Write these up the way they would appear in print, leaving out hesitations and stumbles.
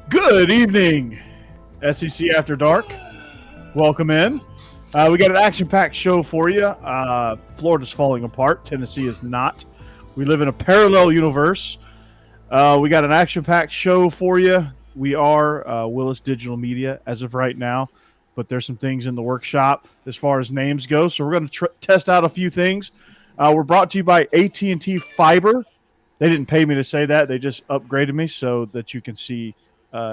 Good evening, SEC After Dark. Welcome in. We got an action-packed show for you. Florida's falling apart. Tennessee is not. We live in a parallel universe. We got an action-packed show for you. We are Willis Digital Media as of right now, but there's some things in the workshop as far as names go. So we're going to test out a few things. We're brought to you by AT&T Fiber. They didn't pay me to say that. They just upgraded me so that you can see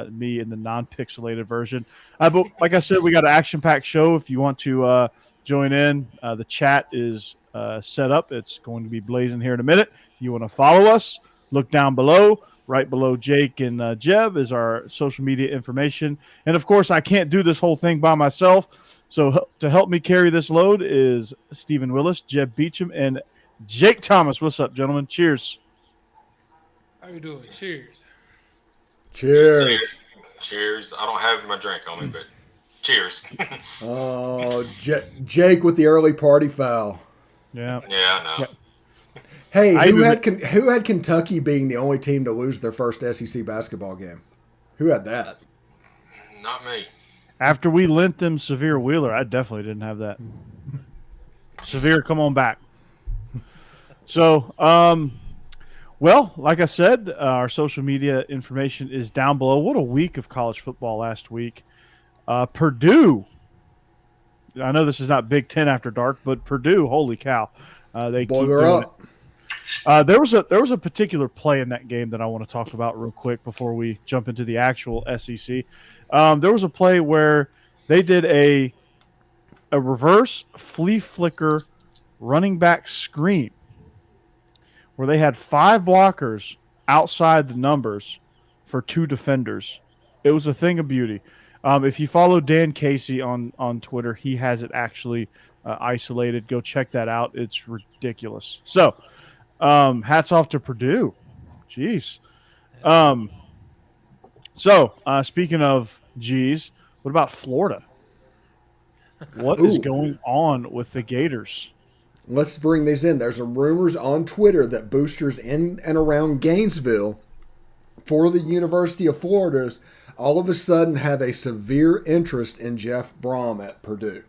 me in the non-pixelated version. But like I said, we got an action-packed show. If you want to join in, the chat is set up. It's going to be blazing here in a minute. If you want to follow us, look down below. Right below Jake and Jeb is our social media information. And, of course, I can't do this whole thing by myself. So to help me carry this load is Stephen Willis, Jeb Beecham, and Jake Thomas. What's up, gentlemen? Cheers. How you doing? Cheers. Cheers. Cheers. I don't have my drink on me, but cheers. Oh, Jake with the early party foul. Yeah. Yeah, I know. Yeah. Hey, who had Kentucky being the only team to lose their first SEC basketball game? Who had that? Not me. After we lent them Severe Wheeler, I definitely didn't have that. Severe, come on back. So, well, like I said, our social media information is down below. What a week of college football last week. Purdue. I know this is not Big Ten After Dark, but Purdue, holy cow. They keep doing it. There was a particular play in that game that I want to talk about real quick before we jump into the actual SEC. There was a play where they did a reverse flea flicker running back screen where they had 5 blockers outside the numbers for 2 defenders. It was a thing of beauty. If you follow Dan Casey on Twitter, he has it actually isolated. Go check that out. It's ridiculous. So, hats off to Purdue. Jeez. Speaking of G's, what about Florida? What is going on with the Gators? Let's bring these in. There's some rumors on Twitter that boosters in and around Gainesville for the University of Florida all of a sudden have a severe interest in Jeff Brom at Purdue.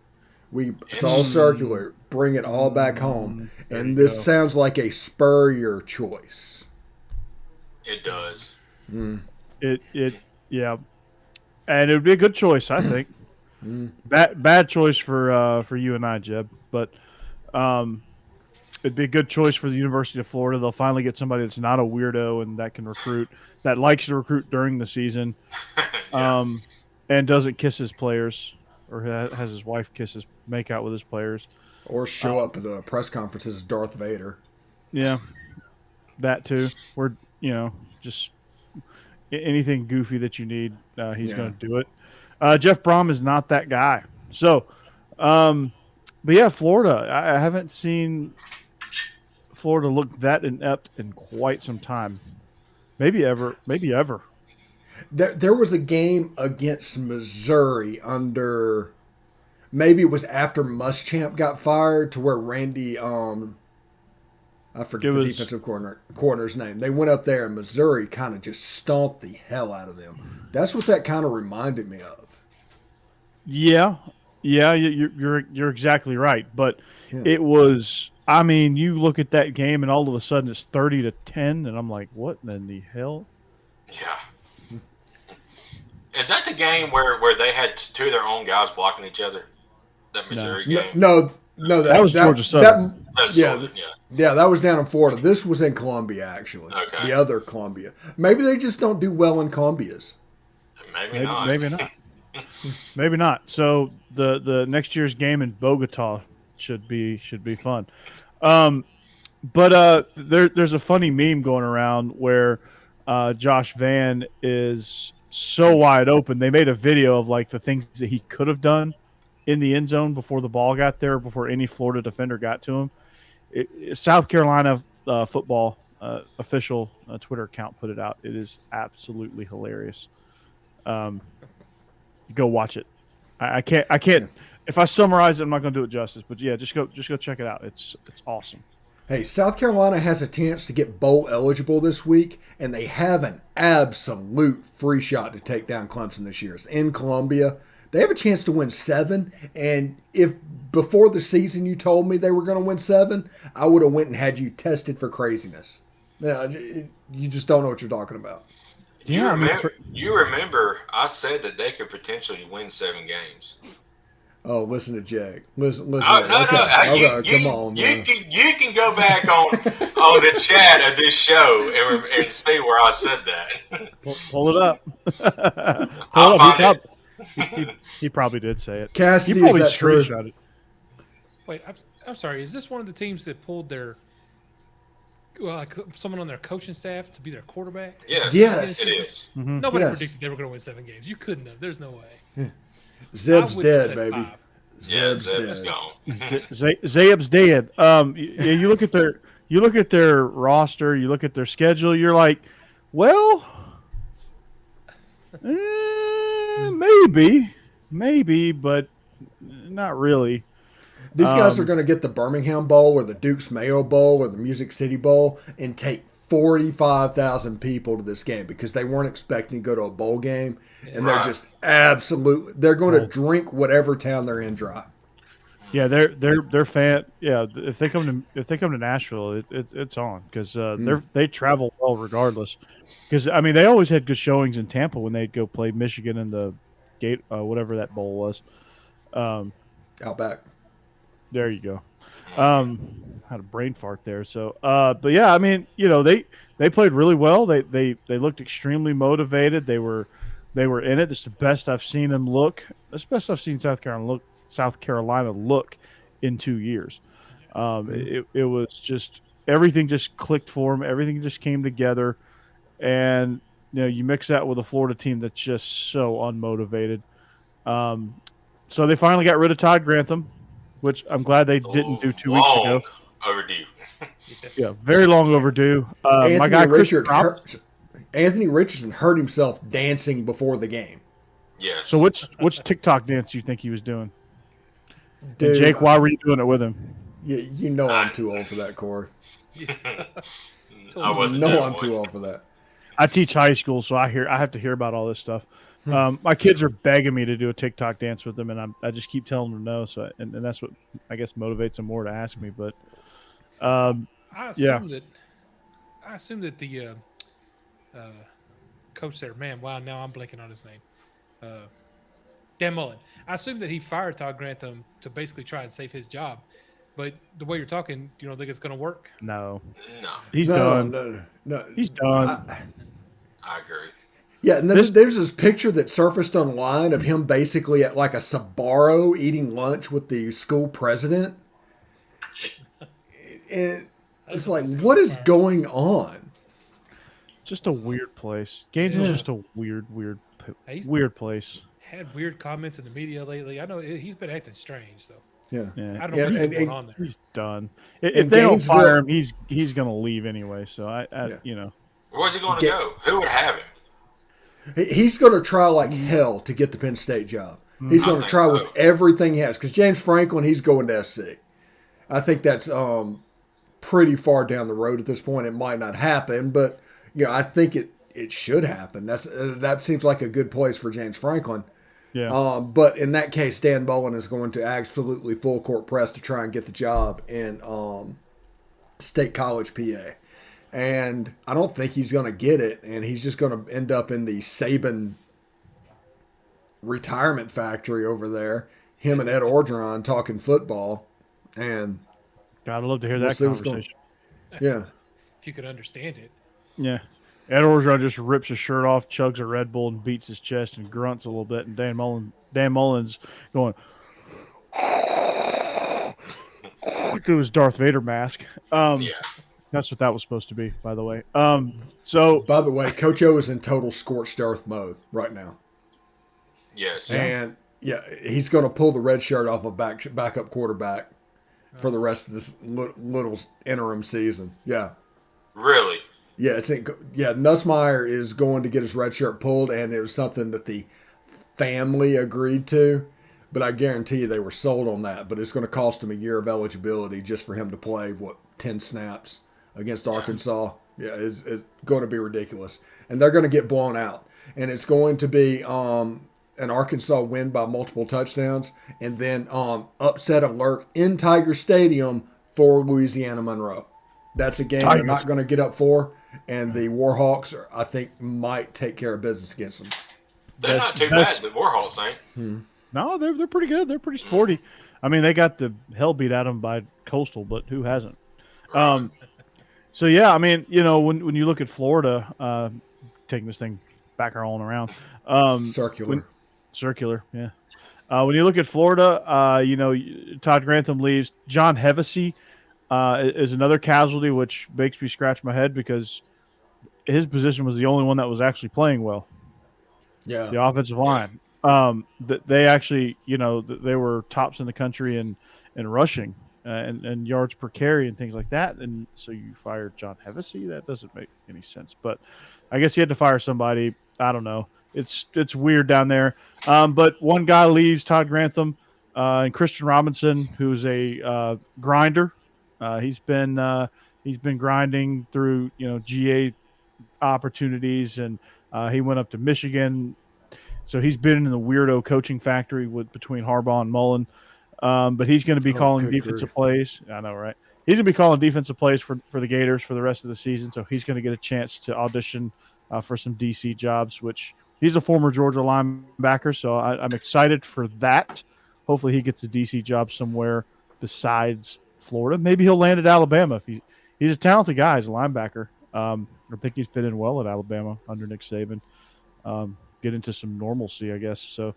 It's all circular. Bring it all back home. And this sounds like a Spurrier choice. It does. Yeah. And it would be a good choice, I think. Bad choice for you and I, Jeb. But it'd be a good choice for the University of Florida. They'll finally get somebody that's not a weirdo and that can recruit, that likes to recruit during the season, and doesn't kiss his players or has his wife make out with his players. Or show up at the press conferences as Darth Vader. Yeah, that too. Or, just anything goofy that you need, he's going to do it. Jeff Brom is not that guy. So, but yeah, Florida. I haven't seen Florida look that inept in quite some time. Maybe ever. There was a game against Missouri under, maybe it was after Muschamp got fired, to where Randy, I forget the defensive coordinator's name. They went up there and Missouri kind of just stomped the hell out of them. That's what that kind of reminded me of. Yeah, you're exactly right. But it was. I mean, you look at that game and all of a sudden it's 30-10, and I'm like, what in the hell? Yeah. Is that the game where they had 2 of their own guys blocking each other? That Missouri game? No, that was Georgia Southern. That was down in Florida. This was in Columbia, actually. Okay. The other Columbia. Maybe they just don't do well in Columbias. Maybe not. Maybe not. So the next year's game in Bogota should be fun. But there's a funny meme going around where Josh Van is so wide open. They made a video of like the things that he could have done in the end zone before the ball got there, before any Florida defender got to him. South Carolina football official Twitter account put it out. It is absolutely hilarious. Go watch it. I can't. If I summarize it, I'm not going to do it justice. But yeah, just go check it out. It's awesome. Hey, South Carolina has a chance to get bowl eligible this week, and they have an absolute free shot to take down Clemson this year. It's in Columbia. They have a chance to win 7, and if before the season you told me they were going to win 7, I would have went and had you tested for craziness. Yeah, you just don't know what you're talking about. Yeah, you remember I said that they could potentially win 7 games. Oh, listen to Jake. Listen. No, Okay, come on. You can go back on the chat of this show and see where I said that. Pull it up. I'll find He probably did say it. Cassidy, he probably is that true? screenshot it. Wait, I'm sorry. Is this one of the teams that pulled their like someone on their coaching staff to be their quarterback? Yes, Yes. it is. Mm-hmm. Nobody Yes. predicted they were going to win 7 games. You couldn't have. There's no way. Zeb's I would've dead, said baby. 5. Yeah, Zeb's Zeb is dead. gone. Zayab's dead. You look at their roster, you look at their schedule, you're like, well, maybe, but not really. These guys are going to get the Birmingham Bowl or the Duke's Mayo Bowl or the Music City Bowl and take 45,000 people to this game because they weren't expecting to go to a bowl game, and they're just they're going to drink whatever town they're in dry. Yeah, they're fan. Yeah, if they come to Nashville, it's on because they travel well regardless. Because I mean, they always had good showings in Tampa when they'd go play Michigan in the gate whatever that bowl was. Outback. There you go. Had a brain fart there. So, but yeah, I mean, they played really well. They looked extremely motivated. They were in it. This is the best I've seen them look. It's the best I've seen South Carolina look in 2 years. It was just everything just clicked for them. Everything just came together, and you mix that with a Florida team that's just so unmotivated. So they finally got rid of Todd Grantham, which I'm glad they didn't do 2 weeks ago. Overdue. Yeah, very long overdue. My guy Anthony Richardson hurt himself dancing before the game. Yes. So which TikTok dance do you think he was doing? Dude, And Jake, why were you doing it with him? You know I'm too old for that, Corey. I wasn't. I'm too old for that. I teach high school, so I have to hear about all this stuff. My kids are begging me to do a TikTok dance with them, and I just keep telling them no. So and that's what I guess motivates them more to ask me. But I assume that the coach there, man, wow, now I'm blanking on his name. Dan Mullen. I assume that he fired Todd Grantham to basically try and save his job. But the way you're talking, you don't think it's going to work? no, No, he's done. No. He's done. I agree. Yeah, and then there's this picture that surfaced online of him basically at like a Sbarro eating lunch with the school president. And it's like, what is going on? Just a weird place. Gainesville's just a weird place. Had weird comments in the media lately. I know he's been acting strange, so Yeah. I don't know what's going on there. He's done. If they don't fire him, he's going to leave anyway. So Where's he going to go? Who would have him? He's going to try like hell to get the Penn State job. He's going to try with everything he has. Because James Franklin, he's going to SC. I think that's pretty far down the road at this point. It might not happen, but I think it should happen. That seems like a good place for James Franklin. Yeah. But in that case, Dan Mullen is going to absolutely full court press to try and get the job in State College, PA. And I don't think he's going to get it, and he's just going to end up in the Saban retirement factory over there. Him and Ed Orgeron talking football, and I'd love to hear that conversation. Yeah, if you could understand it. Yeah. Ed Orgeron just rips his shirt off, chugs a Red Bull, and beats his chest and grunts a little bit. And Dan Mullen's going through his Darth Vader mask. That's what that was supposed to be, by the way. So, by the way, Coach O is in total scorched earth mode right now. Yes. And he's going to pull the red shirt off of backup quarterback for the rest of this little interim season. Yeah. Really? Yeah, Nussmeier is going to get his red shirt pulled, and it was something that the family agreed to. But I guarantee you they were sold on that. But it's going to cost him a year of eligibility just for him to play, 10 10 snaps against Arkansas. Yeah, it's going to be ridiculous. And they're going to get blown out. And it's going to be an Arkansas win by multiple touchdowns, and then upset alert in Tiger Stadium for Louisiana Monroe. That's a game they're not going to get up for, and the Warhawks, I think, might take care of business against them. They're not too bad, the Warhawks ain't. No, they're pretty good. They're pretty sporty. I mean, they got the hell beat out of them by Coastal, but who hasn't? So, yeah, I mean, when you look at Florida, taking this thing back all around. Circular, yeah. When you look at Florida, Todd Grantham leaves. John Hevesy is another casualty, which makes me scratch my head because his position was the only one that was actually playing well. Yeah. The offensive line. They actually, they were tops in the country in rushing and yards per carry and things like that. And so you fired John Hevesy? That doesn't make any sense. But I guess you had to fire somebody. I don't know. It's weird down there. But one guy leaves, Todd Grantham, and Christian Robinson, who's a grinder. He's been grinding through GA opportunities, and he went up to Michigan. So he's been in the weirdo coaching factory between Harbaugh and Mullen. But he's going to be calling defensive plays. I know, right? He's going to be calling defensive plays for the Gators for the rest of the season. So he's going to get a chance to audition for some DC jobs, which he's a former Georgia linebacker. So I'm excited for that. Hopefully he gets a DC job somewhere besides Florida. Maybe he'll land at Alabama. If he's a talented guy. He's a linebacker. I think he'd fit in well at Alabama under Nick Saban. Get into some normalcy, I guess. So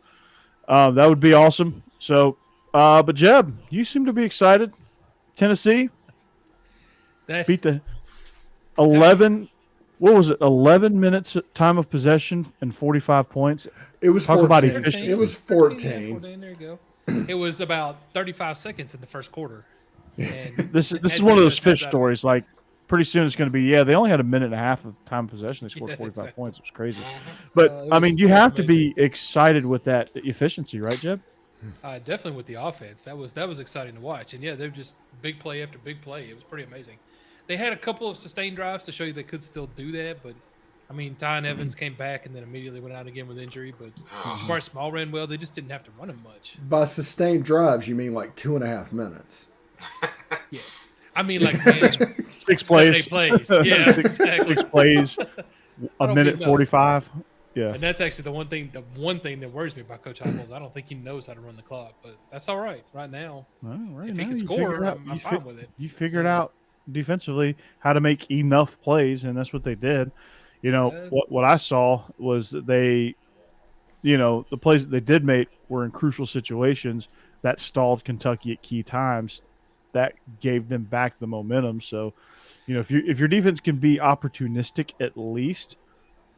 that would be awesome. So, but Jeb, you seem to be excited. Tennessee beat the 11. What was it? 11 minutes time of possession and 45 points. It was Talk 14. about efficiency. It was 14. There you go. It was about 35 seconds in the first quarter. And This is one of those fish stories. Like, pretty soon it's going to be, they only had a minute and a half of time of possession. They scored 45 exactly. points. It was crazy. But, I mean, you have to be excited with that efficiency, right, Jeb? Definitely with the offense. That was exciting to watch. And, they're just big play after big play. It was pretty amazing. They had a couple of sustained drives to show you they could still do that. But, I mean, Ty Evans came back and then immediately went out again with injury. But Jabari Small ran well. They just didn't have to run him much. By sustained drives, you mean like 2.5 minutes? Yes. I mean, like, man, 6 plays. 8 plays. Yeah, exactly. 6 plays, a minute 45. Yeah. And that's actually the one thing that worries me about Coach Heupel is I don't think he knows how to run the clock. But that's all right now. Well, right if now he can you score, figured out- I'm you fine with it. You figured out defensively how to make enough plays, and that's what they did. What I saw was that they, the plays that they did make were in crucial situations that stalled Kentucky at key times. That gave them back the momentum. So, if your defense can be opportunistic at least,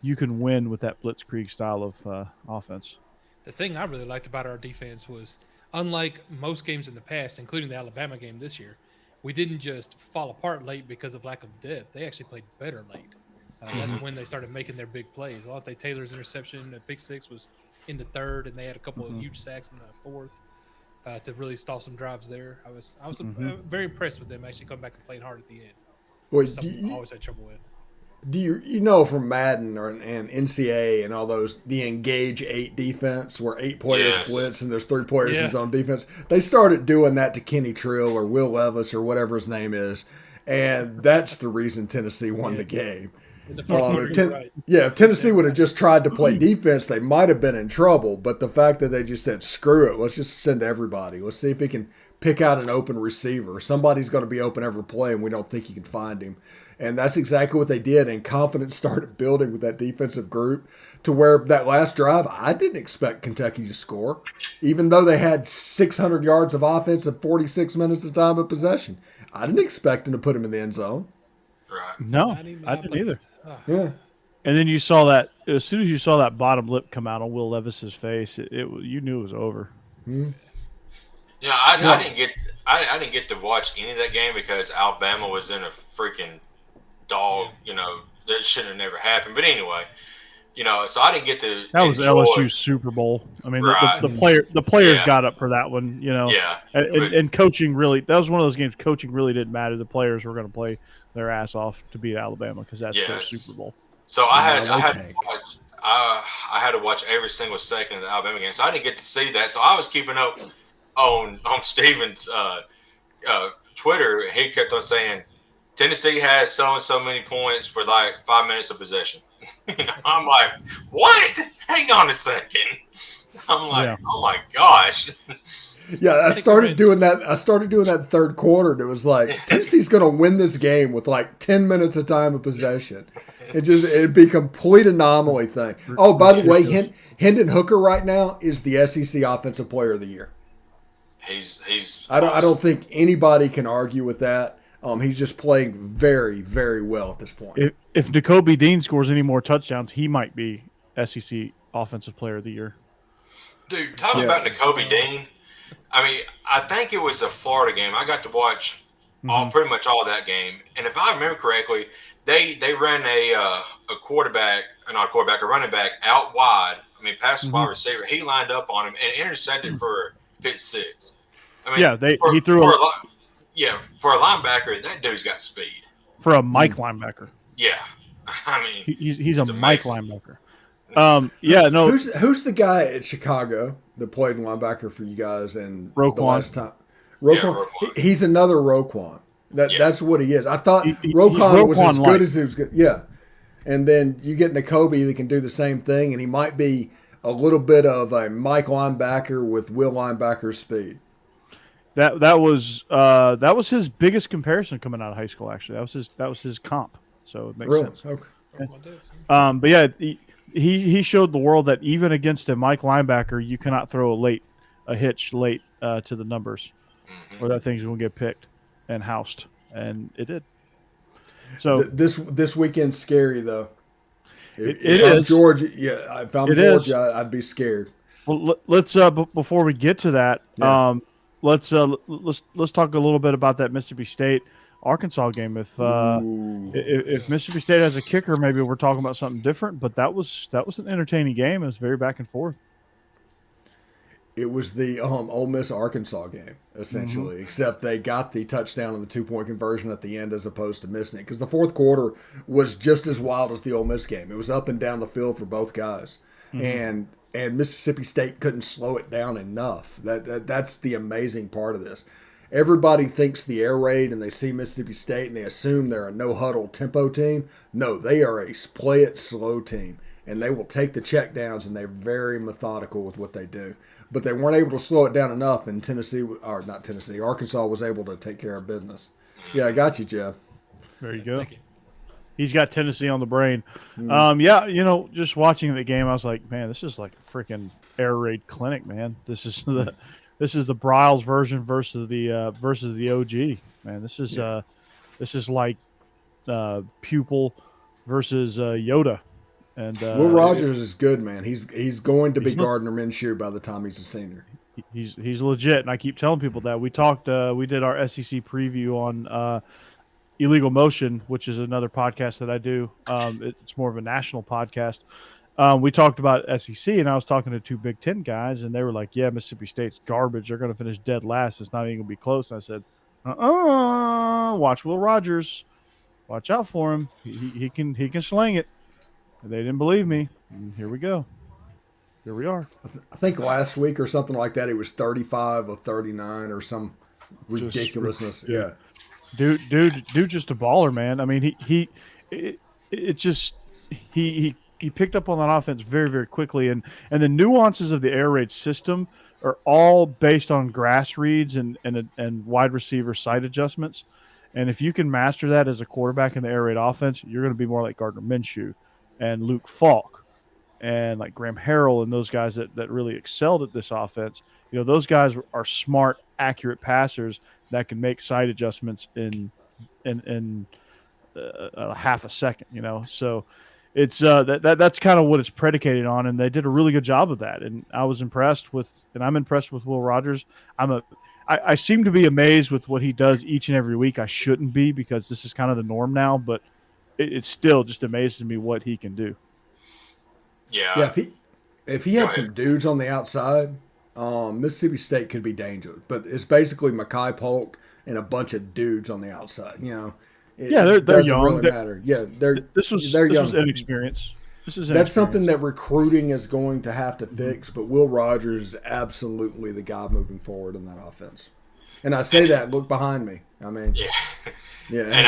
you can win with that blitzkrieg style of offense. The thing I really liked about our defense was, unlike most games in the past, including the Alabama game this year, we didn't just fall apart late because of lack of depth. They actually played better late. That's when they started making their big plays. Alontae Taylor's interception at pick 6 was in the third, and they had a couple of huge sacks in the fourth to really stall some drives there. I was very impressed with them actually coming back and playing hard at the end. Well, Something I always had trouble with. Do you from Madden and NCAA and all those, the engage 8 defense where 8 players blitz and there's 3 players in zone defense? They started doing that to Kenny Trill or Will Levis or whatever his name is, and that's the reason Tennessee won the game. If Tennessee would have just tried to play defense, they might have been in trouble. But the fact that they just said, screw it, let's just send everybody. Let's see if he can pick out an open receiver. Somebody's going to be open every play, and we don't think he can find him. And that's exactly what they did, and confidence started building with that defensive group to where that last drive, I didn't expect Kentucky to score, even though they had 600 yards of offense and 46 minutes of time of possession. I didn't expect them to put him in the end zone. Right. No, I didn't either. Yeah. And then you saw that as soon as you saw that bottom lip come out on Will Levis's face, you knew it was over. Mm-hmm. Yeah, I didn't get to watch any of that game because Alabama was in a freaking dog. That shouldn't have never happened. But anyway, So I didn't get to That was enjoy. LSU's Super Bowl. I mean, Right. the players Yeah. got up for that one, Yeah. and coaching really, that was one of those games. Coaching really didn't matter. The players were going to play their ass off to beat Alabama because that's their Yes. Super Bowl. So I had tank. I had to watch every single second of the Alabama game. So I didn't get to see that. So I was keeping up on Steven's Twitter. He kept on saying Tennessee has so and so many points for like 5 minutes of possession. I'm like, what? Hang on a second. I'm like, oh my gosh. Yeah, I started doing that third quarter. And it was like Tennessee's going to win this game with like 10 minutes of time of possession. It'd be a complete anomaly thing. Oh, by the way, Hendon Hooker right now is the SEC Offensive Player of the Year. He's. I don't think anybody can argue with that. He's just playing very, very well at this point. If N'Kobe Dean scores any more touchdowns, he might be SEC Offensive Player of the Year. Dude, talking about N'Kobe Dean, I mean, I think it was a Florida game. I got to watch pretty much all that game, and if I remember correctly, they ran a running back out wide. I mean, past the wide receiver. He lined up on him and intercepted for pick six. I mean, he threw for a linebacker, that dude's got speed. For a Mike linebacker. Yeah. I mean, he's a Mike linebacker. Who's the guy at Chicago that played linebacker for you guys and Roquan. the last time? Roquan. Yeah, He's another Roquan. That's what he is. I thought Roquan was as good like. as he was good. Yeah. And then you get N'Kobe that can do the same thing, and he might be a little bit of a Mike linebacker with Will linebacker speed. That was his biggest comparison coming out of high school. Actually, that was his comp. So it makes sense. Okay. But yeah, he showed the world that even against a Mike linebacker, you cannot throw a hitch late to the numbers, or that thing's going to get picked and housed, and it did. So this weekend's scary though. It is Georgia. Yeah, if I'm Georgia, I'd be scared. Well, let's before we get to that, let's talk a little bit about that Mississippi State Arkansas game. If Mississippi State has a kicker, maybe we're talking about something different. But that was an entertaining game. It was very back and forth. It was the Ole Miss Arkansas game essentially, except they got the touchdown on the 2-point conversion at the end as opposed to missing it because the fourth quarter was just as wild as the Ole Miss game. It was up and down the field for both guys, and Mississippi State couldn't slow it down enough. That's the amazing part of this. Everybody thinks the air raid and they see Mississippi State and they assume they're a no-huddle tempo team. No, they are a play-it-slow team, and they will take the checkdowns, and they're very methodical with what they do. But they weren't able to slow it down enough, and Arkansas was able to take care of business. Yeah, I got you, Jeff. There you go. Thank you. He's got Tennessee on the brain. Just watching the game, I was like, man, this is like a freaking air raid clinic, man. This is the Briles version versus the OG, man. This is like Pupil versus Yoda. And Will Rogers is good, man. He's going to be Gardner Minshew by the time he's a senior. He's legit, and I keep telling people that. We did our SEC preview on Illegal Motion, which is another podcast that I do. It's more of a national podcast. We talked about SEC, and I was talking to two Big Ten guys, and they were like, "Yeah, Mississippi State's garbage. They're going to finish dead last. It's not even going to be close." And I said, watch Will Rogers. Watch out for him. He can sling it." And they didn't believe me. And here we go. Here we are. I think last week or something like that, it was 35 or 39 or some ridiculousness. Yeah. Dude, just a baller, man. I mean, he picked up on that offense very, very quickly, and the nuances of the air raid system are all based on grass reads and wide receiver sight adjustments. And if you can master that as a quarterback in the air raid offense, you're going to be more like Gardner Minshew and Luke Falk and like Graham Harrell and those guys that really excelled at this offense. Those guys are smart, accurate passers that can make side adjustments in a half a second. So it's that's kind of what it's predicated on, and they did a really good job of that. And I'm impressed with Will Rogers. I seem to be amazed with what he does each and every week. I shouldn't be, because this is kind of the norm now, but it still just amazes me what he can do. Yeah. Yeah, if he Go had ahead. some dudes on the outside, Mississippi State could be dangerous. But it's basically Mackay Polk and a bunch of dudes on the outside. You know, Yeah, it they're doesn't young. really matter. Yeah, they're This was young. inexperience. This is That's something inexperience. that recruiting is going to have to Mhm. fix. But Will Rogers is absolutely the guy moving forward in that offense. And I say that, look behind me. I mean, Yeah. yeah, And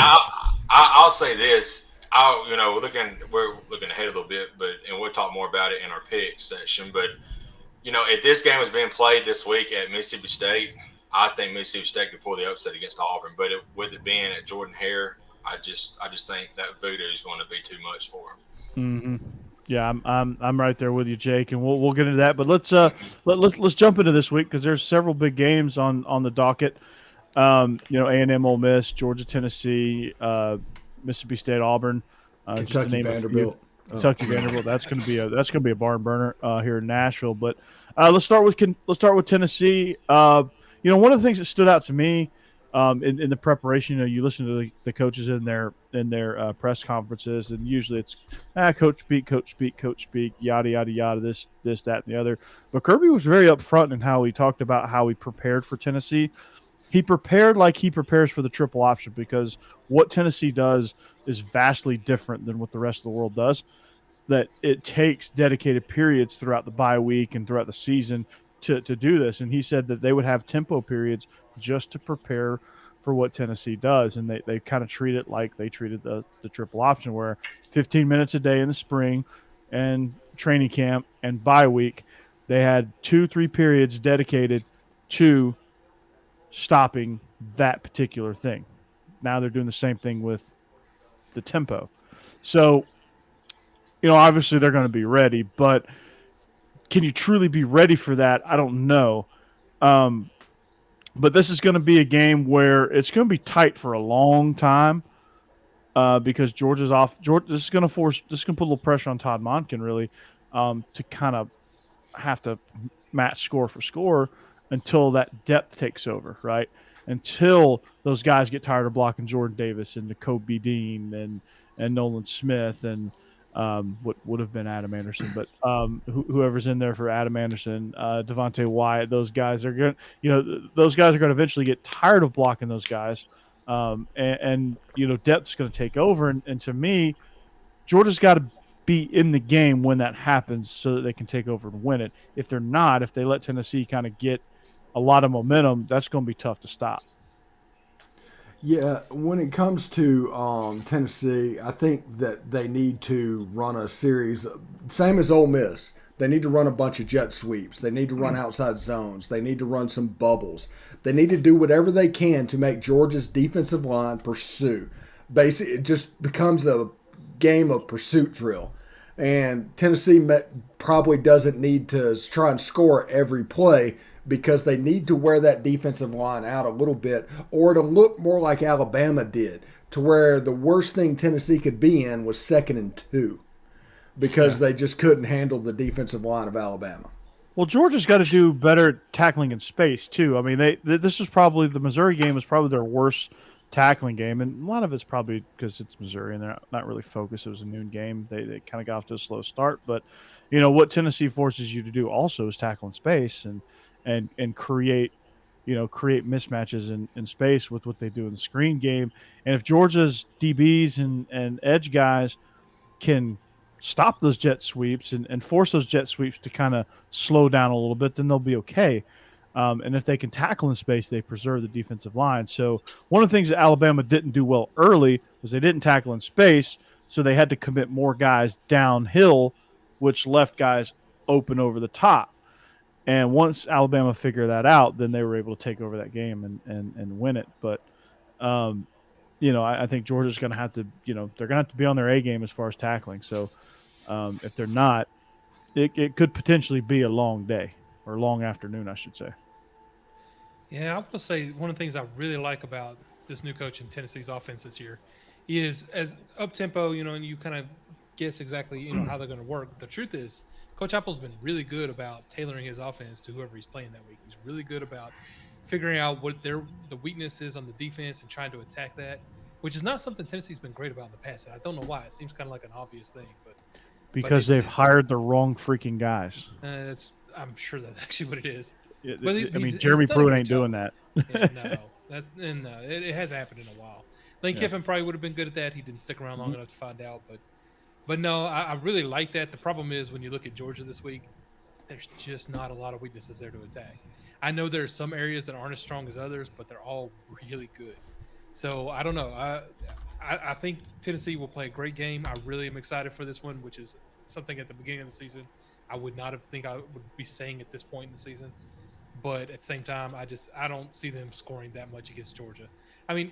I'll say this. We're looking ahead a little bit, and we'll talk more about it in our pick section. But if this game was being played this week at Mississippi State, I think Mississippi State could pull the upset against Auburn. But with it being at Jordan Hare, I just think that voodoo is going to be too much for him. Hmm. Yeah, I'm right there with you, Jake, and we'll get into that. But let's jump into this week because there's several big games on the docket. A&M, Ole Miss, Georgia, Tennessee, Mississippi State, Auburn, just to Kentucky name a few. Vanderbilt. Kentucky Vanderbilt. That's going to be a barn burner here in Nashville. But let's start with Tennessee. One of the things that stood out to me in the preparation, you listen to the coaches in their press conferences, and usually it's coach speak, yada yada yada, this that and the other. But Kirby was very upfront in how he talked about how he prepared for Tennessee. He prepared like he prepares for the triple option because what Tennessee does is vastly different than what the rest of the world does. That it takes dedicated periods throughout the bye week and throughout the season to do this. And he said that they would have tempo periods just to prepare for what Tennessee does. And they kind of treat it like they treated the triple option, where 15 minutes a day in the spring and training camp and bye week, they had 2-3 periods dedicated to stopping that particular thing. Now they're doing the same thing with the tempo. So, obviously they're going to be ready, but can you truly be ready for that? I don't know. But this is going to be a game where it's going to be tight for a long time because Georgia's off. This is going to put a little pressure on Todd Monken, really, to kind of have to match score for score until that depth takes over, right? Until those guys get tired of blocking Jordan Davis and Kobe Dean and Nolan Smith and what would have been Adam Anderson, but whoever's in there for Adam Anderson, Devontae Wyatt, those guys are going. Those guys are going to eventually get tired of blocking those guys, and depth's going to take over. And to me, Georgia's got to be in the game when that happens so that they can take over and win it. If they're not, if they let Tennessee kind of get a lot of momentum, that's going to be tough to stop. Yeah, when it comes to Tennessee, I think that they need to run a series, same as Ole Miss. They need to run a bunch of jet sweeps. They need to run outside zones. They need to run some bubbles. They need to do whatever they can to make Georgia's defensive line pursue. Basically, it just becomes a game of pursuit drill. And Tennessee probably doesn't need to try and score every play, because they need to wear that defensive line out a little bit, or to look more like Alabama did, to where the worst thing Tennessee could be in was 2nd and 2, because they just couldn't handle the defensive line of Alabama. Well, Georgia's got to do better tackling in space too. I mean, this was probably the Missouri game was probably their worst tackling game, and a lot of it's probably because it's Missouri and they're not really focused. It was a noon game. They kind of got off to a slow start, but what Tennessee forces you to do also is tackle in space and create mismatches in space with what they do in the screen game. And if Georgia's DBs and edge guys can stop those jet sweeps and force those jet sweeps to kind of slow down a little bit, then they'll be okay. And if they can tackle in space, they preserve the defensive line. So one of the things that Alabama didn't do well early was they didn't tackle in space, so they had to commit more guys downhill, which left guys open over the top. And once Alabama figured that out, then they were able to take over that game and win it. But, I think Georgia's going to have to, they're going to have to be on their A game as far as tackling. So if they're not, it could potentially be a long day or long afternoon, I should say. Yeah, I will say one of the things I really like about this new coach in Tennessee's offense this year is as up-tempo, and you kind of guess exactly, how they're going to work. The truth is, Coach Apple's been really good about tailoring his offense to whoever he's playing that week. He's really good about figuring out what the weakness is on the defense and trying to attack that, which is not something Tennessee's been great about in the past. And I don't know why. It seems kind of like an obvious thing, but Because they've hired the wrong freaking guys. I'm sure that's actually what it is. Jeremy Pruitt ain't doing that. It has happened in a while. Lane Kiffin probably would have been good at that. He didn't stick around long enough to find out, but no, I really like that. The problem is when you look at Georgia this week, there's just not a lot of weaknesses there to attack. I know there's some areas that aren't as strong as others, but they're all really good. So I don't know. I think Tennessee will play a great game. I really am excited for this one, which is something at the beginning of the season I would not have think I would be saying at this point in the season. But at the same time, I don't see them scoring that much against Georgia. I mean,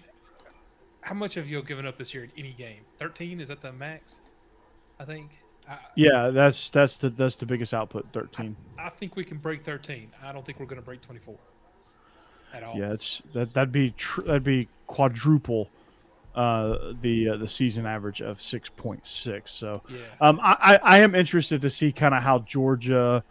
how much have you given up this year in any game? 13? Is that the max? I think. Yeah, that's the biggest output. 13. I think we can break 13. I don't think we're going to break 24 at all. Yeah, that'd be quadruple the season average of 6.6. So, I am interested to see kind of how Georgia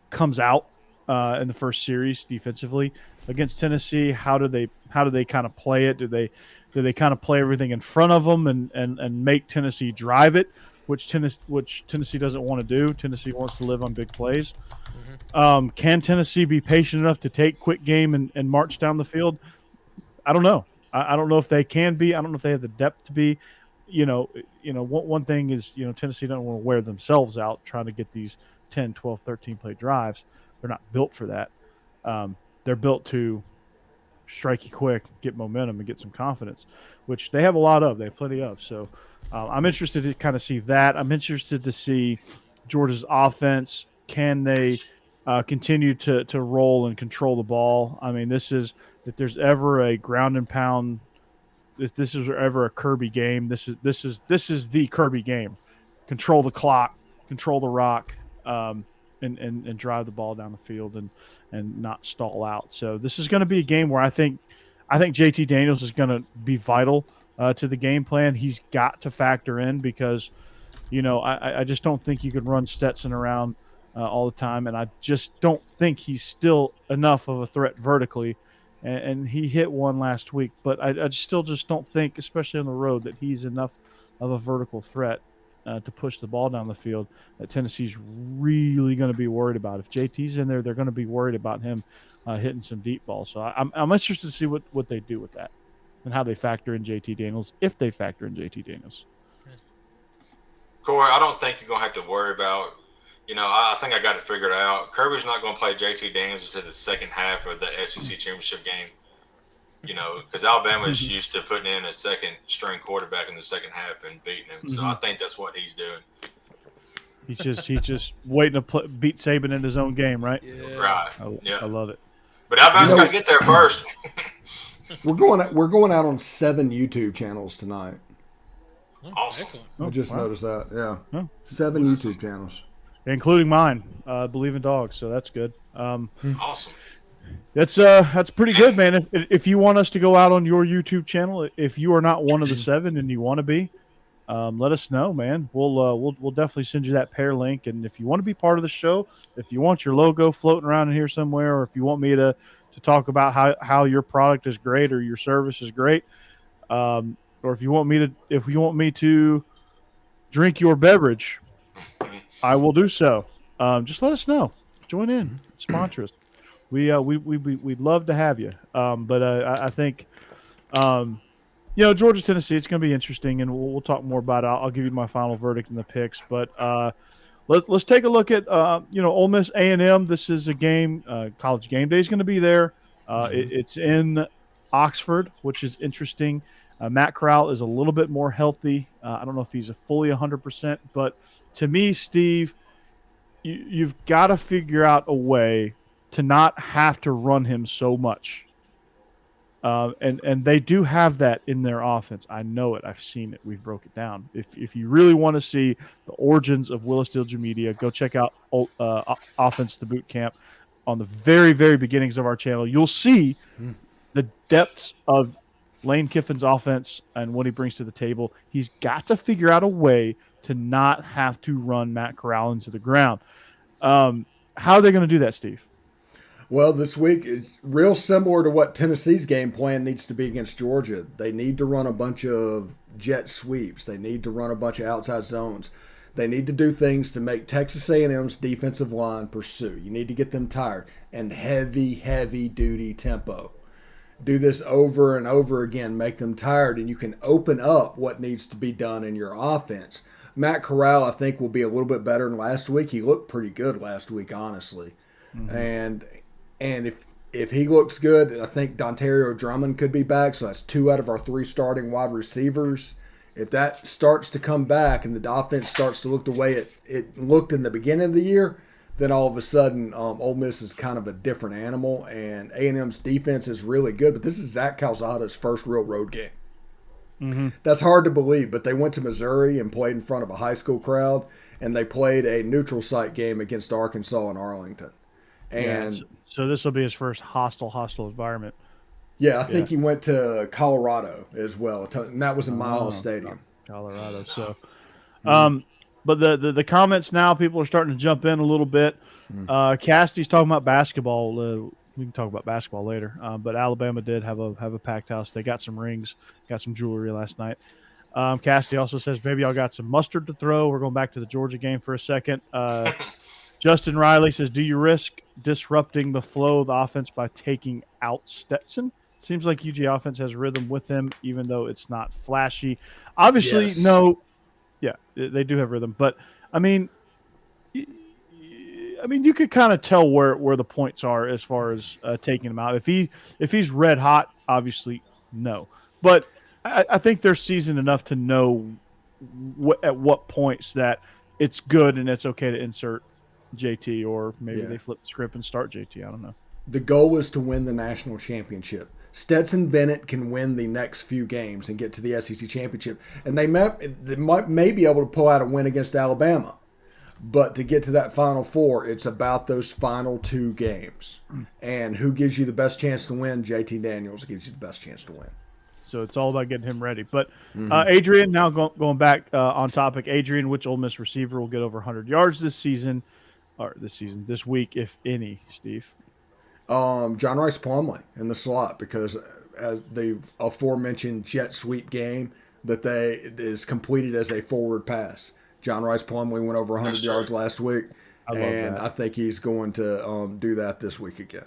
comes out in the first series defensively against Tennessee. How do they kind of play it? Do they kind of play everything in front of them and make Tennessee drive it, which Tennessee doesn't want to do. Tennessee wants to live on big plays. Can Tennessee be patient enough to take quick game and march down the field? I don't know. I don't know if they can be. I don't know if they have the depth to be. One thing is, Tennessee doesn't want to wear themselves out trying to get these 10, 12, 13 play drives. They're not built for that. They're built to strike you quick, get momentum, and get some confidence, which they have a lot of. They have plenty of. So I'm interested to kind of see that. I'm interested to see Georgia's offense. Can they continue to roll and control the ball? I mean, if there's ever a ground and pound, if this is ever a Kirby game, this is the Kirby game. Control the clock, control the rock, and drive the ball down the field and not stall out. So this is going to be a game where I think JT Daniels is going to be vital to the game plan. He's got to factor in because, I just don't think you can run Stetson around all the time, and I just don't think he's still enough of a threat vertically. And he hit one last week, but I still just don't think, especially on the road, that he's enough of a vertical threat to push the ball down the field that Tennessee's really going to be worried about. If JT's in there, they're going to be worried about him hitting some deep balls. So I'm interested to see what they do with that and how they factor in JT Daniels, if they factor in JT Daniels. Corey, I don't think you're going to have to worry about I think I got it figured out. Kirby's not going to play JT Daniels until the second half of the SEC championship game. Because Alabama's used to putting in a second-string quarterback in the second half and beating him. So I think that's what he's doing. He's just waiting to beat Saban in his own game, right? Yeah. Right. I love it. But Alabama's got to get there first. We're going out on 7 YouTube channels tonight. Awesome. I just noticed that. Yeah, 7 YouTube channels. Including mine, Believe in Dogs, so that's good. Awesome. That's pretty good, man. If you want us to go out on your YouTube channel, if you are not one of the 7 and you want to be, let us know, man. We'll definitely send you that pair link. And if you want to be part of the show, if you want your logo floating around in here somewhere, or if you want me to talk about how your product is great or your service is great, or if you want me to drink your beverage, I will do so. Just let us know. Join in. Sponsor us. We'd love to have you. But I think, Georgia, Tennessee, it's going to be interesting, and we'll talk more about it. I'll give you my final verdict in the picks. But let's take a look at, Ole Miss A&M. This is a game. College Game Day is going to be there. It's in Oxford, which is interesting. Matt Corral is a little bit more healthy. I don't know if he's a fully 100%, but to me, Steve, you've got to figure out a way to not have to run him so much. And they do have that in their offense. I know it. I've seen it. We've broke it down. If you really want to see the origins of Willis Digital Media, go check out Offense to Boot Camp on the very, very beginnings of our channel. You'll see the depths of Lane Kiffin's offense and what he brings to the table. He's got to figure out a way to not have to run Matt Corral into the ground. How are they going to do that, Steve? Well, this week is real similar to what Tennessee's game plan needs to be against Georgia. They need to run a bunch of jet sweeps. They need to run a bunch of outside zones. They need to do things to make Texas A&M's defensive line pursue. You need to get them tired and heavy duty tempo. Do this over and over again, make them tired, and you can open up what needs to be done in your offense. Matt Corral, I think, will be a little bit better than last week. He looked pretty good last week, honestly. And if he looks good, I think Dontario Drummond could be back. So that's 2 out of our 3 starting wide receivers. If that starts to come back and the offense starts to look the way it looked in the beginning of the year, then all of a sudden Ole Miss is kind of a different animal. And A&M's defense is really good. But this is Zach Calzada's first real road game. That's hard to believe, but they went to Missouri and played in front of a high school crowd, and they played a neutral site game against Arkansas and Arlington. And so this will be his first hostile environment. Yeah, I think he went to Colorado as well, and that was in Miles Stadium. Colorado. So, but the comments now, people are starting to jump in a little bit. Cassidy's talking about basketball. We can talk about basketball later. But Alabama did have a packed house. They got some rings, got some jewelry last night. Cassidy also says, maybe y'all got some mustard to throw. We're going back to the Georgia game for a second. Justin Riley says, do you risk disrupting the flow of the offense by taking out Stetson? Seems like UG offense has rhythm with him, even though it's not flashy. Obviously, no. Yeah, they do have rhythm. But, I mean, you could kind of tell where the points are as far as taking him out. If he's red hot, obviously, no. But I think they're seasoned enough to know at what points that it's good and it's okay to insert JT, or maybe they flip the script and start JT. I don't know. The goal is to win the national championship. Stetson Bennett can win the next few games and get to the SEC championship, and they may be able to pull out a win against Alabama. But to get to that Final Four, it's about those final 2 games. And who gives you the best chance to win? JT Daniels gives you the best chance to win. So it's all about getting him ready. But Adrian, now going back on topic, Adrian, which Ole Miss receiver will get over 100 yards this week, if any, Steve? John Rice Plumlee in the slot, because as the aforementioned jet sweep game that is completed as a forward pass. John Rice Plumlee went over 100 yards last week, and I think he's going to do that this week again.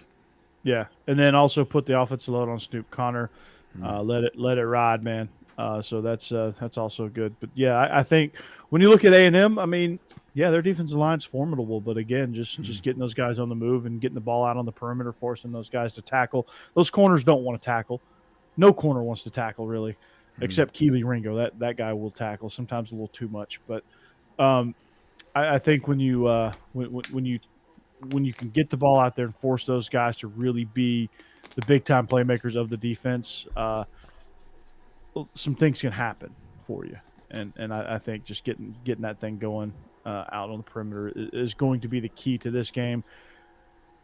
Yeah, and then also put the offensive load on Snoop Connor. Let it ride, man. So that's also good. But yeah, I think when you look at A&M, I mean, yeah, their defensive line's formidable, but again, just getting those guys on the move and getting the ball out on the perimeter, forcing those guys to tackle. Those corners don't want to tackle. No corner wants to tackle, really, except Keely Ringo. That guy will tackle, sometimes a little too much. But I think when you can get the ball out there and force those guys to really be the big time playmakers of the defense, some things can happen for you. And I think just getting that thing going out on the perimeter is going to be the key to this game.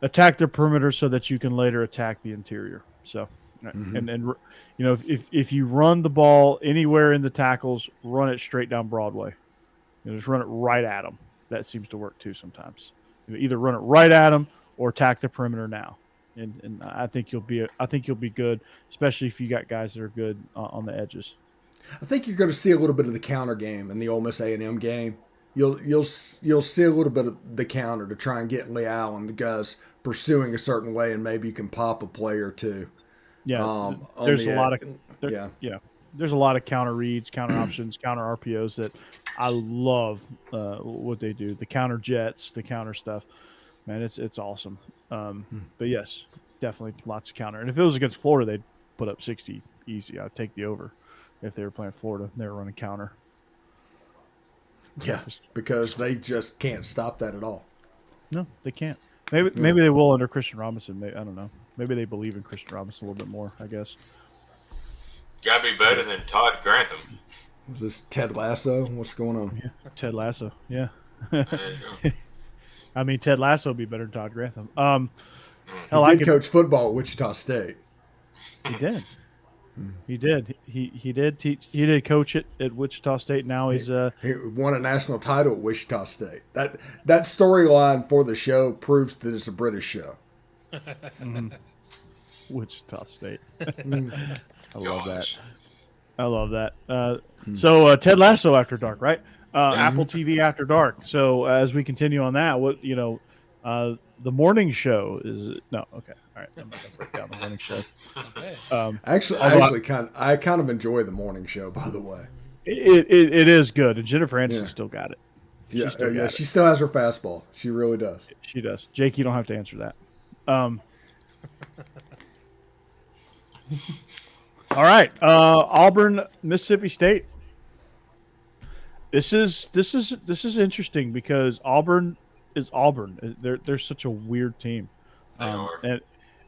Attack the perimeter so that you can later attack the interior. So, and you know, if you run the ball anywhere in the tackles, run it straight down Broadway. You know, just run it right at them. That seems to work too sometimes. You know, either run it right at them or attack the perimeter now. And I think you'll be good, especially if you got guys that are good on the edges. I think you're going to see a little bit of the counter game in the Ole Miss A&M game. You'll see a little bit of the counter to try and get Leal and the guys pursuing a certain way, and maybe you can pop a play or two. Yeah, there's a lot of counter reads, counter options, counter RPOs that I love what they do. The counter jets, the counter stuff, man, it's awesome. But yes, definitely lots of counter. And if it was against Florida, they'd put up 60 easy. I'd take the over if they were playing Florida. They were running counter. Yeah, because they just can't stop that at all. No, they can't. Maybe they will under Christian Robinson. I don't know. Maybe they believe in Christian Robinson a little bit more, I guess. Gotta be better than Todd Grantham. Was this Ted Lasso? What's going on? Yeah, Ted Lasso. Yeah. There you go. I mean, Ted Lasso would be better than Todd Grantham. He did coach football at Wichita State. He did. He did. He did teach. He did coach it at Wichita State. Now he's he won a national title at Wichita State. That storyline for the show proves that it's a British show. Wichita State. I love Gosh. that. I love that. So Ted Lasso after dark, right? Apple TV After Dark. So as we continue on that, the morning show is no. Okay, all right. I'm not gonna break down the morning show. Okay. I kind of enjoy the morning show. By the way, it is good, and Jennifer Aniston still got it. She still has her fastball. She really does. She does. Jake, you don't have to answer that. All right, Auburn, Mississippi State. This is interesting because Auburn is Auburn. They're such a weird team, and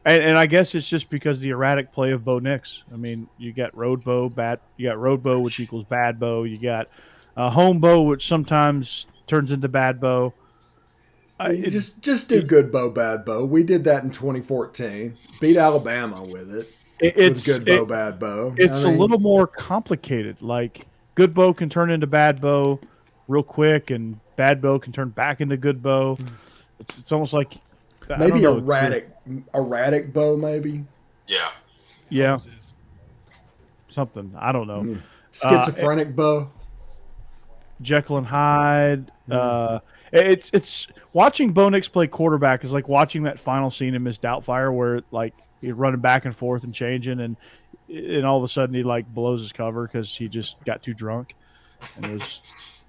I guess it's just because the erratic play of Bo Nix. I mean, you got road Bo, you got road Bo, which equals bad Bo. You got home Bo, which sometimes turns into bad Bo. Just do good Bo, bad Bo. We did that in 2014. Beat Alabama with it. It's good Bo, bad Bo. It's a little more complicated. Like good Bo can turn into bad Bo real quick, and bad Bo can turn back into good Bo. It's almost like maybe erratic Bo, maybe. Yeah. Something I don't know. Schizophrenic Bo. Jekyll and Hyde. It's watching Bo Nix play quarterback is like watching that final scene in Miss Doubtfire where like he's running back and forth and changing and all of a sudden he like blows his cover because he just got too drunk. And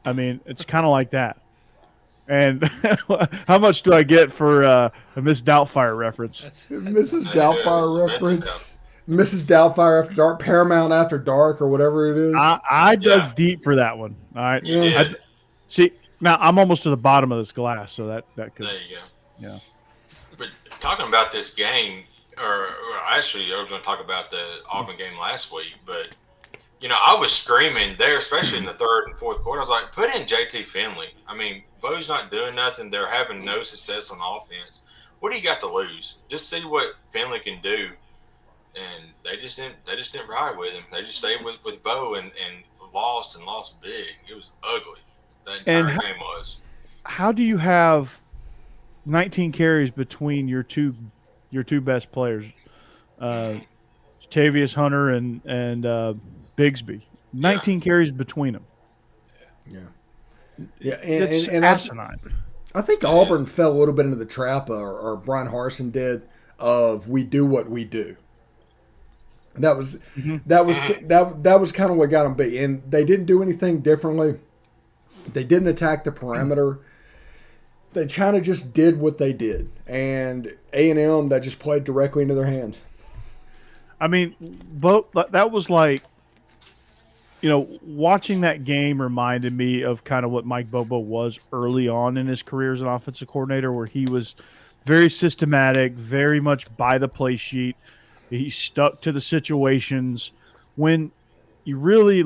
it's kind of like that. And how much do I get for a Miss Doubtfire reference? Mrs. Doubtfire reference. Mrs. Doubtfire After Dark, Paramount After Dark, or whatever it is. I dug deep for that one. All right. You did. See, now I'm almost to the bottom of this glass, so that could. There you go. Yeah. But talking about this game, or actually, I was going to talk about the Auburn game last week, but I was screaming there, especially in the third and fourth quarter. I was like, put in JT Finley. I mean, Bo's not doing nothing. They're having no success on offense. What do you got to lose? Just see what Finley can do. And they just didn't ride with him. They just stayed with Bo and lost big. It was ugly. The entire game was. How do you have 19 carries between your two best players, Tavius Hunter and Bigsby? 19 carries between them. Yeah, and asinine. I think Auburn fell a little bit into the trap, or Brian Harsin did, of we do what we do. That was kind of what got them beat, and they didn't do anything differently. They didn't attack the perimeter. They kind of just did what they did, and A&M that just played directly into their hands. I mean, that was like, watching that game reminded me of kind of what Mike Bobo was early on in his career as an offensive coordinator, where he was very systematic, very much by the play sheet. He stuck to the situations. When you really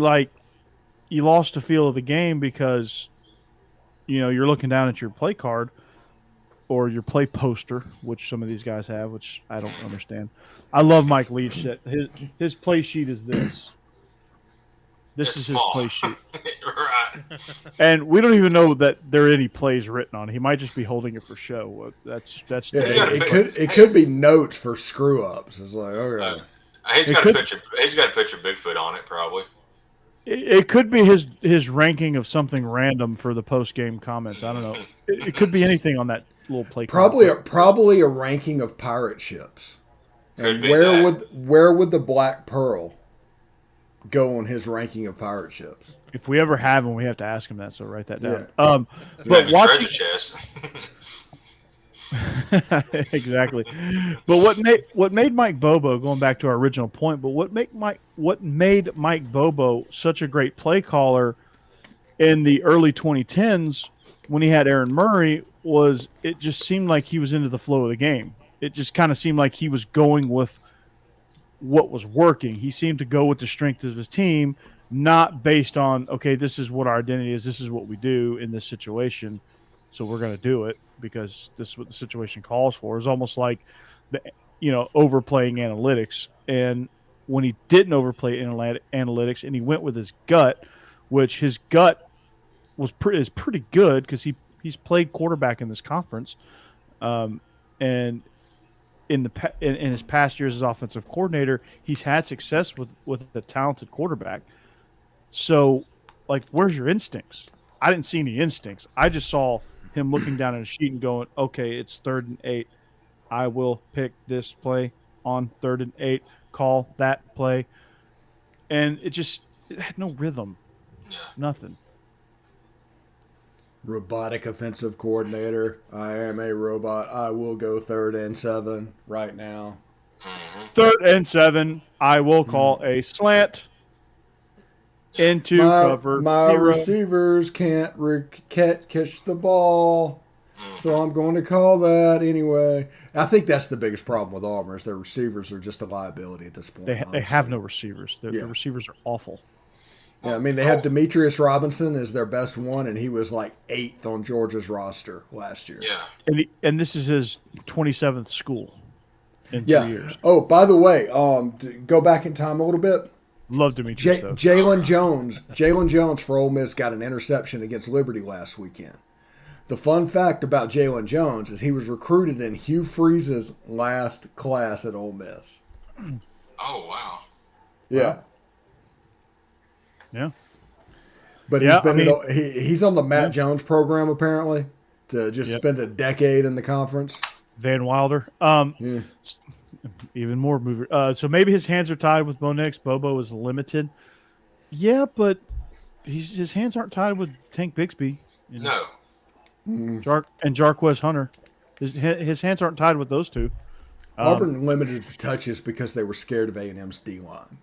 you lost the feel of the game because, you're looking down at your play card or your play poster, which some of these guys have, which I don't understand. I love Mike Leach. That his play sheet is this. This is small. His play sheet. Right. And we don't even know that there are any plays written on it. He might just be holding it for show. It could be notes for screw ups. It's like, okay. He's got a picture of Bigfoot on it, probably. It could be his ranking of something random for the post game comments. I don't know. It could be anything on that little play. Probably a ranking of pirate ships. And where would the Black Pearl go on his ranking of pirate ships? If we ever have him, we have to ask him that. So write that down. Yeah. But watching treasure chest. Exactly. But what made Mike Bobo, going back to our original point, but what made Mike Bobo such a great play caller in the early 2010s when he had Aaron Murray was it just seemed like he was into the flow of the game. It just kind of seemed like he was going with what was working. He seemed to go with the strength of his team, not based on, okay, this is what our identity is, this is what we do in this situation, so we're going to do it because this is what the situation calls for. It's almost like overplaying analytics. And when he didn't overplay analytics and he went with his gut, which his gut is pretty good because he's played quarterback in this conference, and in his past years as offensive coordinator, he's had success with a talented quarterback. So, where's your instincts? I didn't see any instincts. I just saw him looking down at a sheet and going, "Okay, it's 3rd and 8. I will pick this play on 3rd and 8. Call that play." And it had no rhythm. Yeah. Nothing. Robotic offensive coordinator. I am a robot. I will go 3rd and 7 right now. 3rd and 7. I will call a slant into cover. My 0. receivers can't catch the ball, so I'm going to call that anyway. I think that's the biggest problem with Auburn is their receivers are just a liability at this point. They have no receivers. Their receivers are awful. Yeah, I mean, they have Demetrius Robinson as their best one, and he was like 8th on Georgia's roster last year. Yeah. And this is his 27th school in 3 years. Oh, by the way, go back in time a little bit. Love Demetrius, though. Jalen Jones for Ole Miss got an interception against Liberty last weekend. The fun fact about Jalen Jones is he was recruited in Hugh Freeze's last class at Ole Miss. Oh, wow. Yeah. Yeah. But he's on the Matt Jones program apparently to just spend a decade in the conference. Van Wilder. Even more mover. So maybe his hands are tied with Bo Nix. Bobo is limited. Yeah, but his hands aren't tied with Tank Bixby. No. And Jarquez Hunter. His hands aren't tied with those two. Auburn limited the touches because they were scared of A&M's D-line.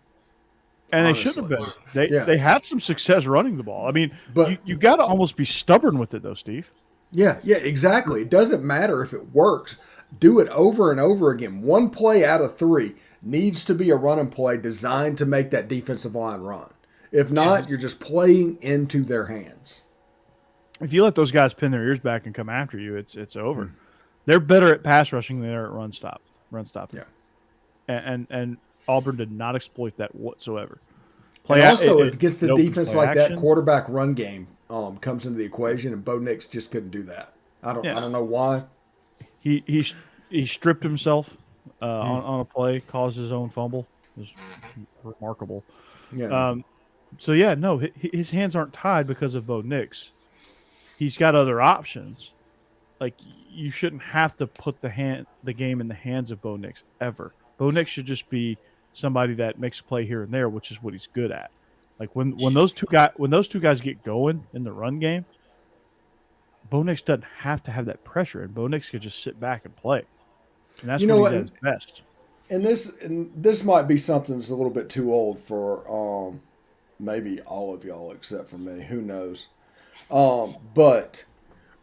And they shouldn't have been. They had some success running the ball. I mean, but you got to almost be stubborn with it, though, Steve. Yeah, exactly. It doesn't matter if it works. Do it over and over again. 1 play out of 3 needs to be a running play designed to make that defensive line run. If not, you're just playing into their hands. If you let those guys pin their ears back and come after you, it's over. They're better at pass rushing than they are at run stopping. Yeah. And Auburn did not exploit that whatsoever. It gets the defense like that. Quarterback run game comes into the equation, and Bo Nix just couldn't do that. I don't know why. He stripped himself on a play, caused his own fumble. It was remarkable. Yeah. His hands aren't tied because of Bo Nix. He's got other options. Like, you shouldn't have to put the game in the hands of Bo Nix ever. Bo Nix should just be somebody that makes a play here and there, which is what he's good at. Like when those two guys get going in the run game, Bo Nix doesn't have to have that pressure, and Bo Nix could just sit back and play. And that's what he does best. And this might be something that's a little bit too old for maybe all of y'all except for me. Who knows? But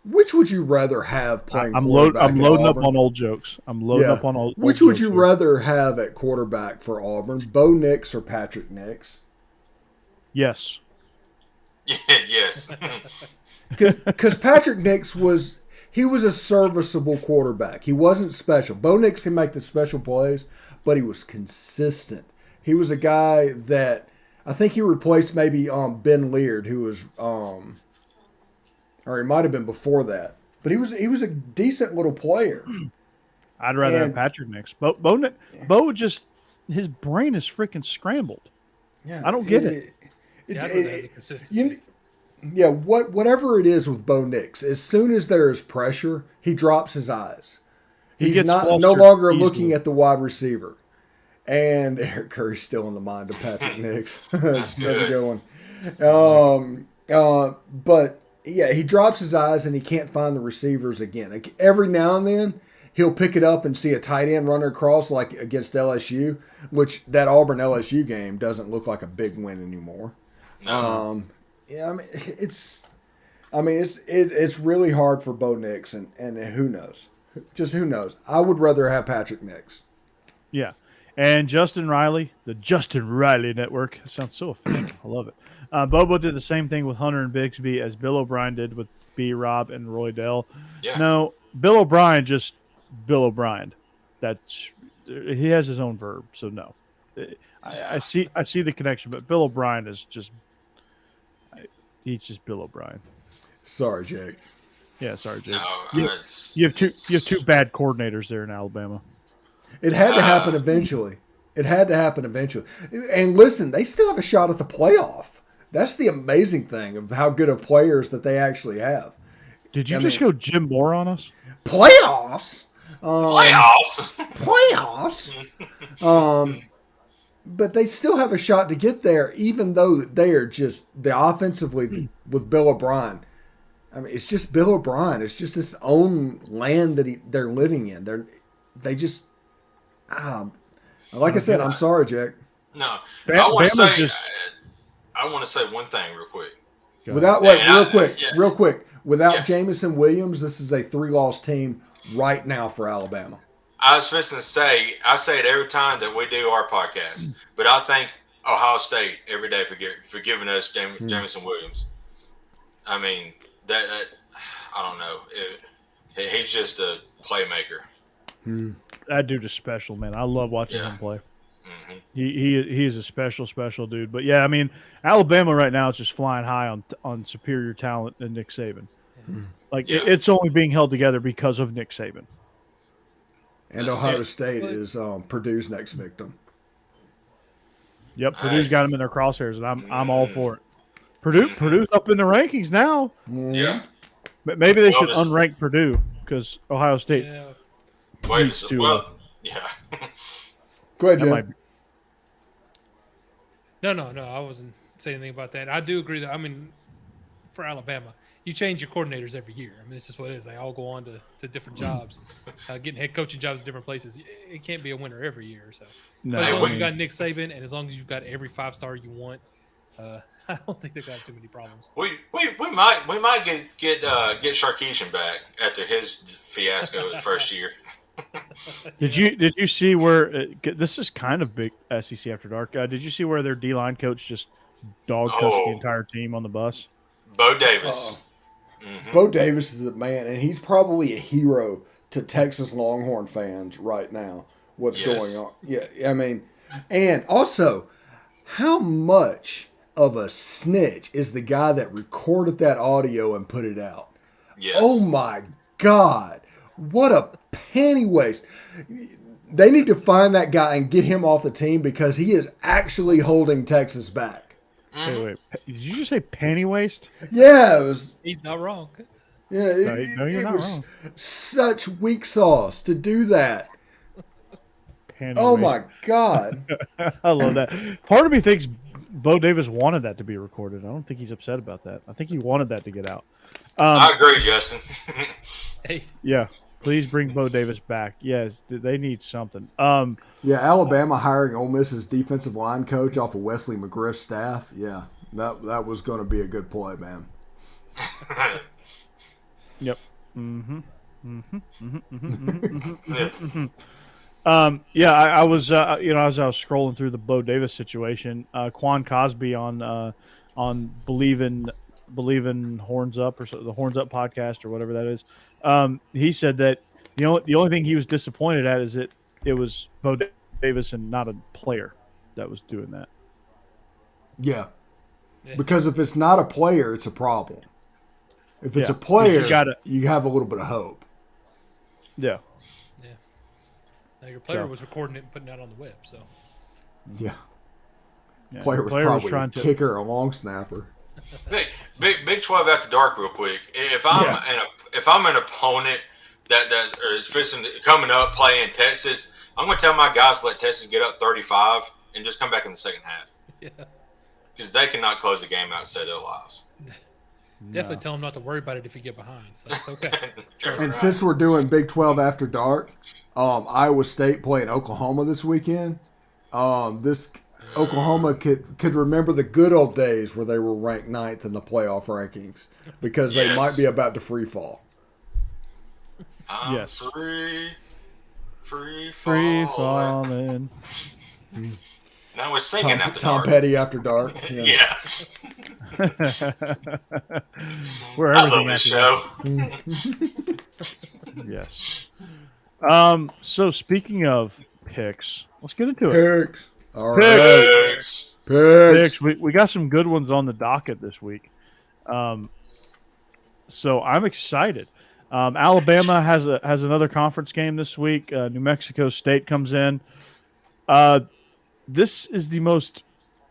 which would you rather have playing quarterback? I'm loading up on old jokes. Which would you rather have at quarterback for Auburn, Bo Nix or Patrick Nix? Yes. Yes. Because Patrick Nix was a serviceable quarterback. He wasn't special. Bo Nix can make the special plays, but he was consistent. He was a guy that I think he replaced maybe Ben Leard, who was or he might have been before that. But he was a decent little player. I'd rather have Patrick Nix. Bo just his brain is freaking scrambled. Yeah, I don't get it. Whatever it is with Bo Nix, as soon as there is pressure, he drops his eyes. He's no longer looking at the wide receiver. And Eric Curry's still in the mind of Patrick Nix. That's a good one. But yeah, he drops his eyes and he can't find the receivers again. Like, every now and then, he'll pick it up and see a tight end running across like against LSU, which that Auburn LSU game doesn't look like a big win anymore. No. It's really hard for Bo Nix, and who knows? Just who knows? I would rather have Patrick Nix. Yeah. And Justin Riley, the Justin Riley Network. It sounds so official. I love it. Bobo did the same thing with Hunter and Bixby as Bill O'Brien did with B-Rob and Roy Dell. Yeah. No, Bill O'Brien just Bill O'Brien. He has his own verb, so no. I see the connection, but Bill O'Brien is just he's just Bill O'Brien. Sorry, Jake. Yeah, sorry, Jake. No, you have two bad coordinators there in Alabama. It had to happen eventually. And listen, they still have a shot at the playoff. That's the amazing thing of how good of players that they actually have. Did you just go Jim Moore on us? Playoffs? Playoffs. Playoffs? But they still have a shot to get there, even though they are just the offensively with Bill O'Brien. I mean, it's just Bill O'Brien. It's just his own land that they're living in. They just, like I said, I'm sorry, Jack. No, Bama's I want to say one thing real quick. Real quick. Without Jamison Williams, this is a 3-loss team right now for Alabama. I was fixing to say, I say it every time that we do our podcast, but I thank Ohio State every day for giving us Jamison Williams. I mean, that I don't know. He's just a playmaker. That dude is special, man. I love watching him play. Mm-hmm. He is a special dude. But yeah, I mean, Alabama right now is just flying high on superior talent than Nick Saban. Like it's only being held together because of Nick Saban. And Ohio State is Purdue's next victim. Yep, Purdue's got him in their crosshairs, and I'm all for it. Purdue's up in the rankings now. Yeah, but maybe they should unrank Purdue because Ohio State needs to. Yeah. Go ahead, Jim. No. I wasn't saying anything about that. I do agree that, I mean, for Alabama, you change your coordinators every year. I mean, it's just what it is. They all go on to different jobs, getting head coaching jobs at different places. It can't be a winner every year. So, no. But as long as you've got Nick Saban and as long as you've got every 5-star you want, I don't think they've got too many problems. We might get Sarkisian back after his fiasco the first year. Did you see where this is kind of big SEC After Dark? Did you see where their D-line coach just dog cussed the entire team on the bus? Bo Davis. Bo Davis is the man, and he's probably a hero to Texas Longhorn fans right now. What's going on? Yeah, I mean, and also, how much of a snitch is the guy that recorded that audio and put it out? Yes. Oh my God. What a penny waste. They need to find that guy and get him off the team because he is actually holding Texas back. Wait. Did you just say penny waste? Yeah, it was. He's not wrong. Yeah, you're not wrong. Such weak sauce to do that. Penny oh waste. My God. I love that. Part of me thinks Bo Davis wanted that to be recorded. I don't think he's upset about that. I think he wanted that to get out. I agree, Justin. Hey. Yeah. Please bring Bo Davis back. Yes, they need something. Yeah, Alabama hiring Ole Miss's defensive line coach off of Wesley McGriff's staff. Yeah, that was going to be a good play, man. Yep. Yeah, I was as I was scrolling through the Bo Davis situation, Quan Cosby on Believing Horns Up or the Horns Up podcast or whatever that is. He said that the only thing he was disappointed at is that it was Bo Davis and not a player that was doing that. Yeah. Because if it's not a player, it's a problem. If it's a player, you have a little bit of hope. Yeah. Now your player was recording it and putting it out on the web, so. Yeah. Player was probably a kicker or a long snapper. Big 12 After Dark, real quick. If I'm an opponent that is coming up playing Texas, I'm going to tell my guys to let Texas get up 35 and just come back in the second half. Yeah. Because they cannot close the game out and save their lives. Definitely tell them not to worry about it if you get behind. So it's okay. And since we're doing Big 12 After Dark, Iowa State playing Oklahoma this weekend. Oklahoma could remember the good old days where they were ranked 9th in the playoff rankings because they might be about to free fall. Yes. Free falling. Now we're singing After Tom Dark. Petty After Dark. Yeah. Where I love this show. Yes. So speaking of picks, let's get into it. Picks. All right. Picks. We got some good ones on the docket this week. So I'm excited. Alabama has another conference game this week. New Mexico State comes in. This is the most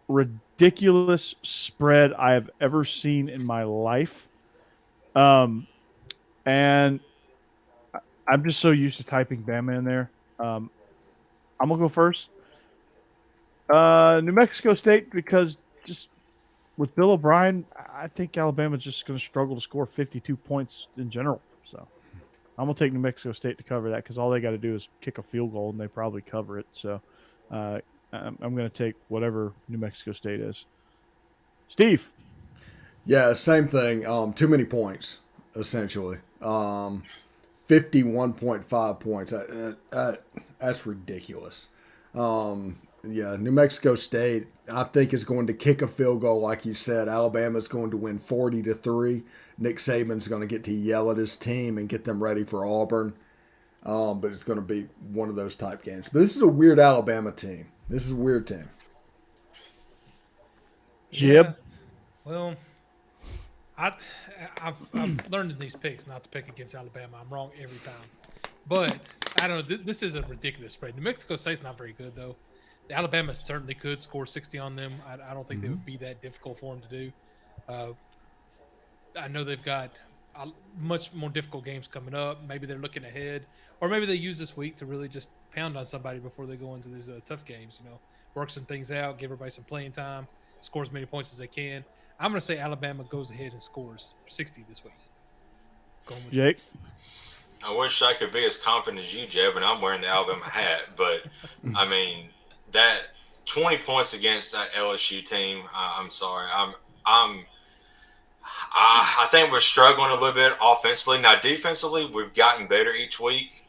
ridiculous ridiculous spread I have ever seen in my life. And I'm just so used to typing Bama in there. I'm gonna go first. New Mexico State, because just with Bill O'Brien, I think Alabama's just going to struggle to score 52 points in general. So I'm going to take New Mexico State to cover that because all they got to do is kick a field goal and they probably cover it. So I'm going to take whatever New Mexico State is. Steve. Yeah, same thing. Too many points, essentially. 51.5 points. That's ridiculous. Yeah, New Mexico State, I think, is going to kick a field goal, like you said. Alabama's going to win 40-3. Nick Saban's going to get to yell at his team and get them ready for Auburn. But it's going to be one of those type games. But this is a weird Alabama team. This is a weird team. Jib? Yeah, well, I've learned in these picks not to pick against Alabama. I'm wrong every time. But, I don't know, this is a ridiculous spread. New Mexico State's not very good, though. Alabama certainly could score 60 on them. I don't think they would be that difficult for them to do. I know they've got much more difficult games coming up. Maybe they're looking ahead, or maybe they use this week to really just pound on somebody before they go into these tough games. Work some things out, give everybody some playing time, score as many points as they can. I'm going to say Alabama goes ahead and scores 60 this week. Jake? I wish I could be as confident as you, Jeb, and I'm wearing the Alabama hat. But, I mean, that 20 points against that LSU team, I'm sorry. I think we're struggling a little bit offensively. Now, defensively, we've gotten better each week.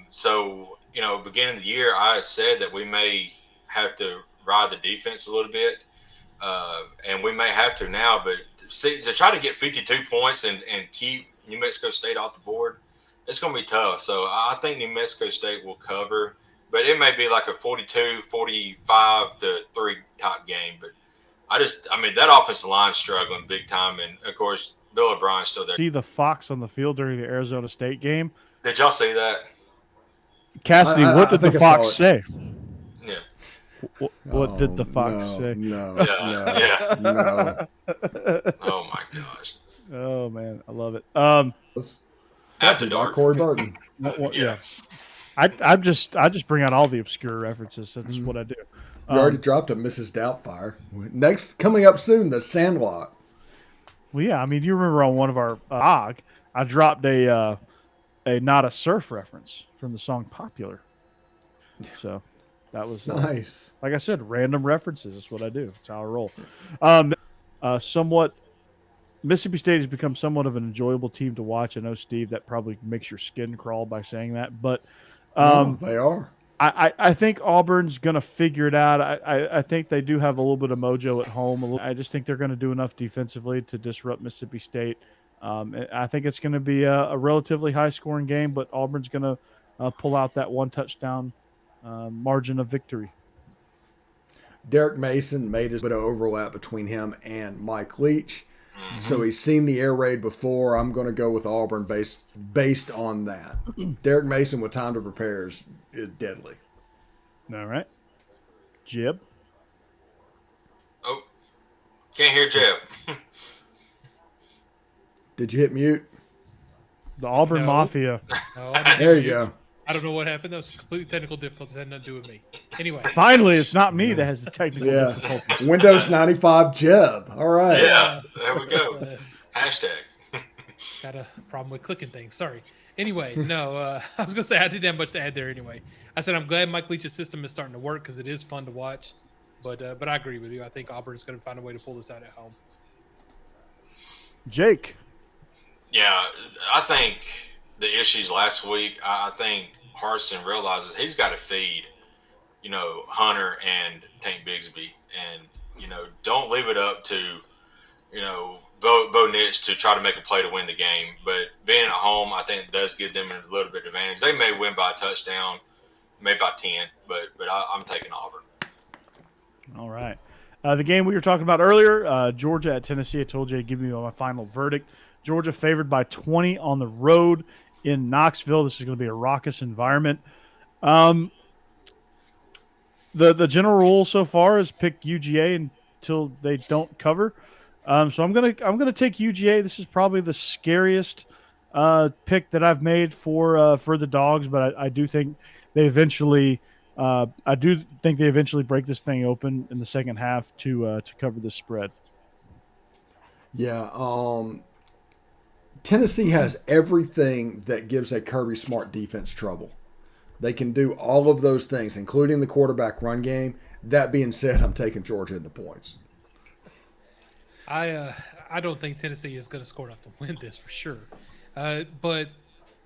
So, beginning of the year, I had said that we may have to ride the defense a little bit. And we may have to now. But to try to get 52 points and keep New Mexico State off the board, it's going to be tough. So I think New Mexico State will cover, but it may be like a 42, 45 to 3 type game. But that offensive line's struggling big time. And of course, Bill O'Brien's still there. See the Fox on the field during the Arizona State game? Did y'all see that? Cassidy, what did the Fox say? Yeah. What did the Fox say? No. Oh my gosh. Oh man, I love it. After dark. Corey Burton. Yeah. I just bring out all the obscure references. That's what I do. You already dropped a Mrs. Doubtfire. Next, coming up soon, the Sandlot. Well, yeah. I mean, you remember on one of our I dropped a not a surf reference from the song "Popular." So that was nice. Like I said, random references. That's what I do. That's how I roll. Mississippi State has become somewhat of an enjoyable team to watch. I know, Steve, that probably makes your skin crawl by saying that, but they are. I think Auburn's going to figure it out. I think they do have a little bit of mojo at home. I just think they're going to do enough defensively to disrupt Mississippi State. I think it's going to be a relatively high-scoring game, but Auburn's going to pull out that one touchdown margin of victory. Derek Mason made his bit of overlap between him and Mike Leach. Mm-hmm. So he's seen the air raid before. I'm going to go with Auburn based on that. Derek Mason with time to prepare is deadly. All right. Jib? Oh, can't hear Jib. Did you hit mute? The Auburn Mafia. No, there you go. I don't know what happened. That was completely technical difficulties. It had nothing to do with me. Anyway. Finally, it's not me that has the technical difficulties. Windows 95 Jeb. All right. Yeah, there we go. Hashtag. Got a problem with clicking things. Sorry. Anyway, no, I was going to say I didn't have much to add there anyway. I said I'm glad Mike Leach's system is starting to work because it is fun to watch. But I agree with you. I think Auburn's going to find a way to pull this out at home. Jake. Yeah, I think the issues last week, I think Harsin realizes he's got to feed, Hunter and Tank Bigsby. And, don't leave it up to, Bo Nix to try to make a play to win the game. But being at home, I think does give them a little bit of advantage. They may win by a touchdown, maybe by 10, but I'm taking Auburn. All right. The game we were talking about earlier, Georgia at Tennessee. I told you I'd give you my final verdict. Georgia favored by 20 on the road in Knoxville. This is going to be a raucous environment. The general rule so far is pick UGA and till they don't cover. So I'm gonna take UGA. This is probably the scariest pick that I've made for the dogs, but I do think they eventually. I do think they eventually break this thing open in the second half to cover the spread. Yeah. Tennessee has everything that gives a Kirby Smart defense trouble. They can do all of those things, including the quarterback run game. That being said, I'm taking Georgia in the points. I don't think Tennessee is going to score enough to win this for sure. But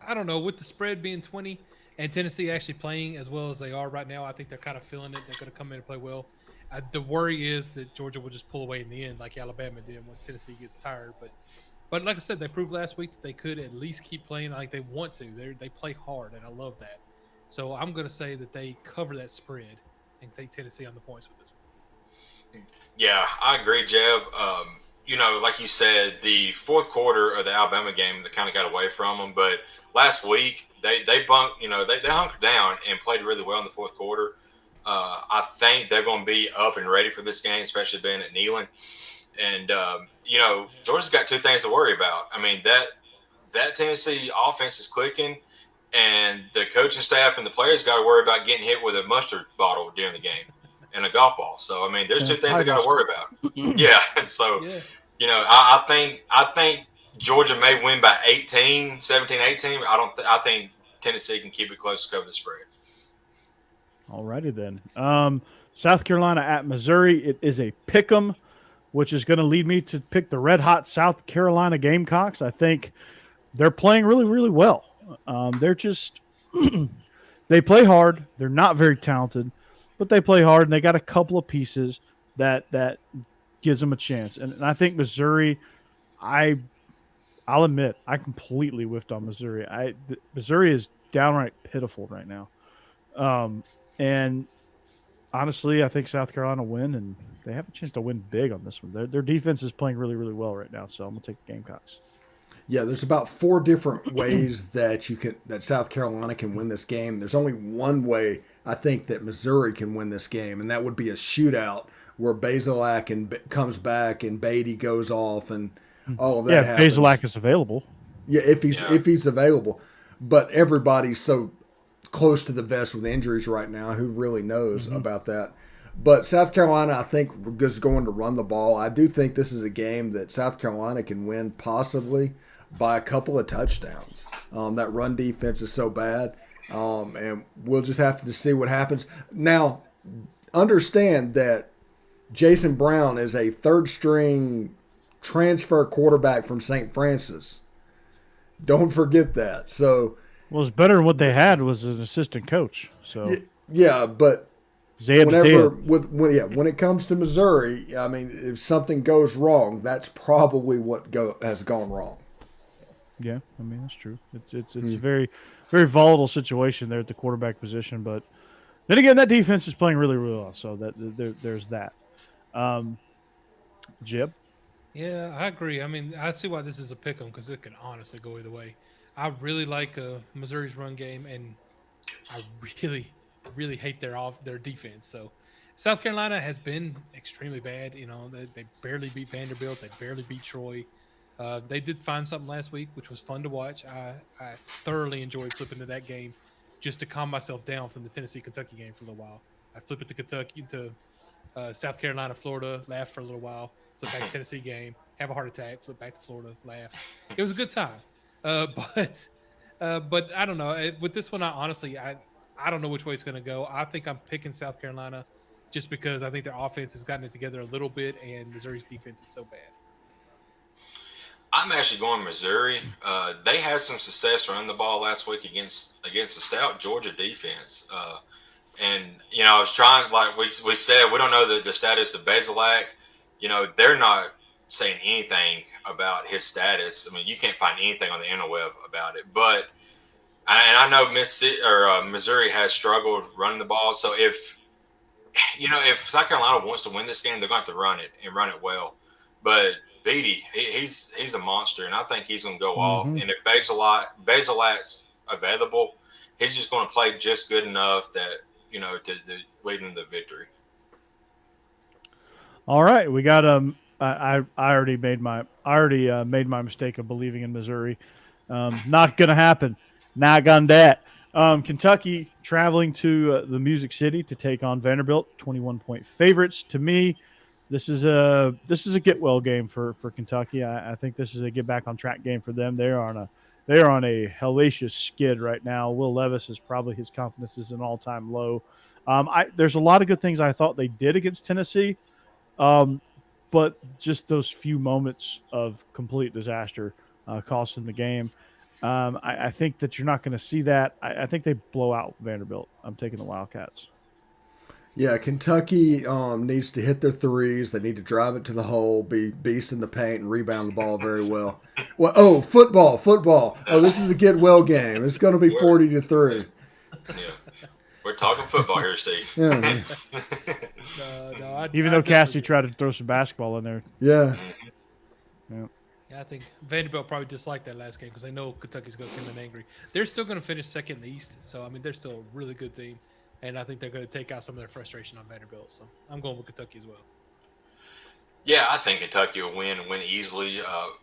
I don't know, with the spread being 20 and Tennessee actually playing as well as they are right now, I think they're kind of feeling it. They're going to come in and play well. The worry is that Georgia will just pull away in the end like Alabama did once Tennessee gets tired. But like I said, they proved last week that they could at least keep playing like they want to. They play hard, and I love that. So I'm going to say that they cover that spread and take Tennessee on the points with this one. Yeah, I agree, Jeb. Like you said, the fourth quarter of the Alabama game, they kind of got away from them. But last week, they bunked, they hunkered down and played really well in the fourth quarter. I think they're going to be up and ready for this game, especially being at Neyland. And, Georgia's got two things to worry about. I mean, that Tennessee offense is clicking, and the coaching staff and the players got to worry about getting hit with a mustard bottle during the game and a golf ball. So, I mean, there's two things they got to worry about. Yeah. So, I think Georgia may win by 18, 17, 18. I think Tennessee can keep it close to cover the spread. All righty then. South Carolina at Missouri. It is a pick 'em, which is going to lead me to pick the red-hot South Carolina Gamecocks. I think they're playing really, really well. They're just they play hard. They're not very talented, but they play hard, and they got a couple of pieces that gives them a chance. And I think Missouri, I'll admit, I completely whiffed on Missouri. Missouri is downright pitiful right now. And honestly, I think South Carolina win, and they have a chance to win big on this one. Their defense is playing really, really well right now, so I'm going to take the Gamecocks. Yeah, there's about 4 different ways that South Carolina can win this game. There's only one way I think that Missouri can win this game, and that would be a shootout where Bazelak comes back and Beatty goes off and all of that happens. Yeah, Bazelak is available. Yeah, if he's available. But everybody's so close to the vest with injuries right now. Who really knows about that? But South Carolina, I think, is going to run the ball. I do think this is a game that South Carolina can win possibly by a couple of touchdowns. That run defense is so bad, and we'll just have to see what happens. Now, understand that Jason Brown is a third-string transfer quarterback from St. Francis. Don't forget that. So, well, it's better than what they had was an assistant coach. So yeah, but Zab's when it comes to Missouri, I mean, if something goes wrong, that's probably what has gone wrong. Yeah, I mean that's true. It's a very, very volatile situation there at the quarterback position, but then again, that defense is playing really, really well. So there's that. Jib. Yeah, I agree. I mean, I see why this is a pick 'em because it can honestly go either way. I really like Missouri's run game, and I really, really hate their defense. So South Carolina has been extremely bad. They barely beat Vanderbilt. They barely beat Troy. They did find something last week, which was fun to watch. I thoroughly enjoyed flipping to that game just to calm myself down from the Tennessee-Kentucky game for a little while. I flip it to Kentucky to South Carolina, Florida, laugh for a little while, flip back to Tennessee game, have a heart attack, flip back to Florida, laugh. It was a good time. But I don't know. With this one, I don't know which way it's going to go. I think I'm picking South Carolina just because I think their offense has gotten it together a little bit, and Missouri's defense is so bad. I'm actually going Missouri. They had some success running the ball last week against the stout Georgia defense. And I was trying, like we said, we don't know the status of Bazelak. They're not saying anything about his status. I mean, you can't find anything on the interweb about it. But I know Missouri has struggled running the ball. So if South Carolina wants to win this game, they're going to have to run it and run it well. But Beatty, he's a monster, and I think he's going to go off. And if Bazelak's available, he's just going to play just good enough that to lead him to victory. All right, we got I already made my mistake of believing in Missouri. Not gonna happen. Not gonna that. Kentucky traveling to the Music City to take on Vanderbilt, 21-point favorites. To me, this is a get well game for Kentucky. I think this is a get back on track game for them. They are on a hellacious skid right now. Will Levis is probably his confidence is an all time low. There's a lot of good things I thought they did against Tennessee. Um, but just those few moments of complete disaster cost them the game. I think that you're not going to see that. I think they blow out Vanderbilt. I'm taking the Wildcats. Yeah, Kentucky needs to hit their threes. They need to drive it to the hole, be beast in the paint, and rebound the ball very well. Well, football. Oh, this is a get well game. It's going to be 40-3. Yeah. We're talking football here, Steve. Yeah, Even though Cassie tried to throw some basketball in there. yeah. Yeah, I think Vanderbilt probably disliked that last game because they know Kentucky's going to come in angry. They're still going to finish second in the East, so I mean they're still a really good team, and I think they're going to take out some of their frustration on Vanderbilt. So I'm going with Kentucky as well. Yeah, I think Kentucky will win and win easily.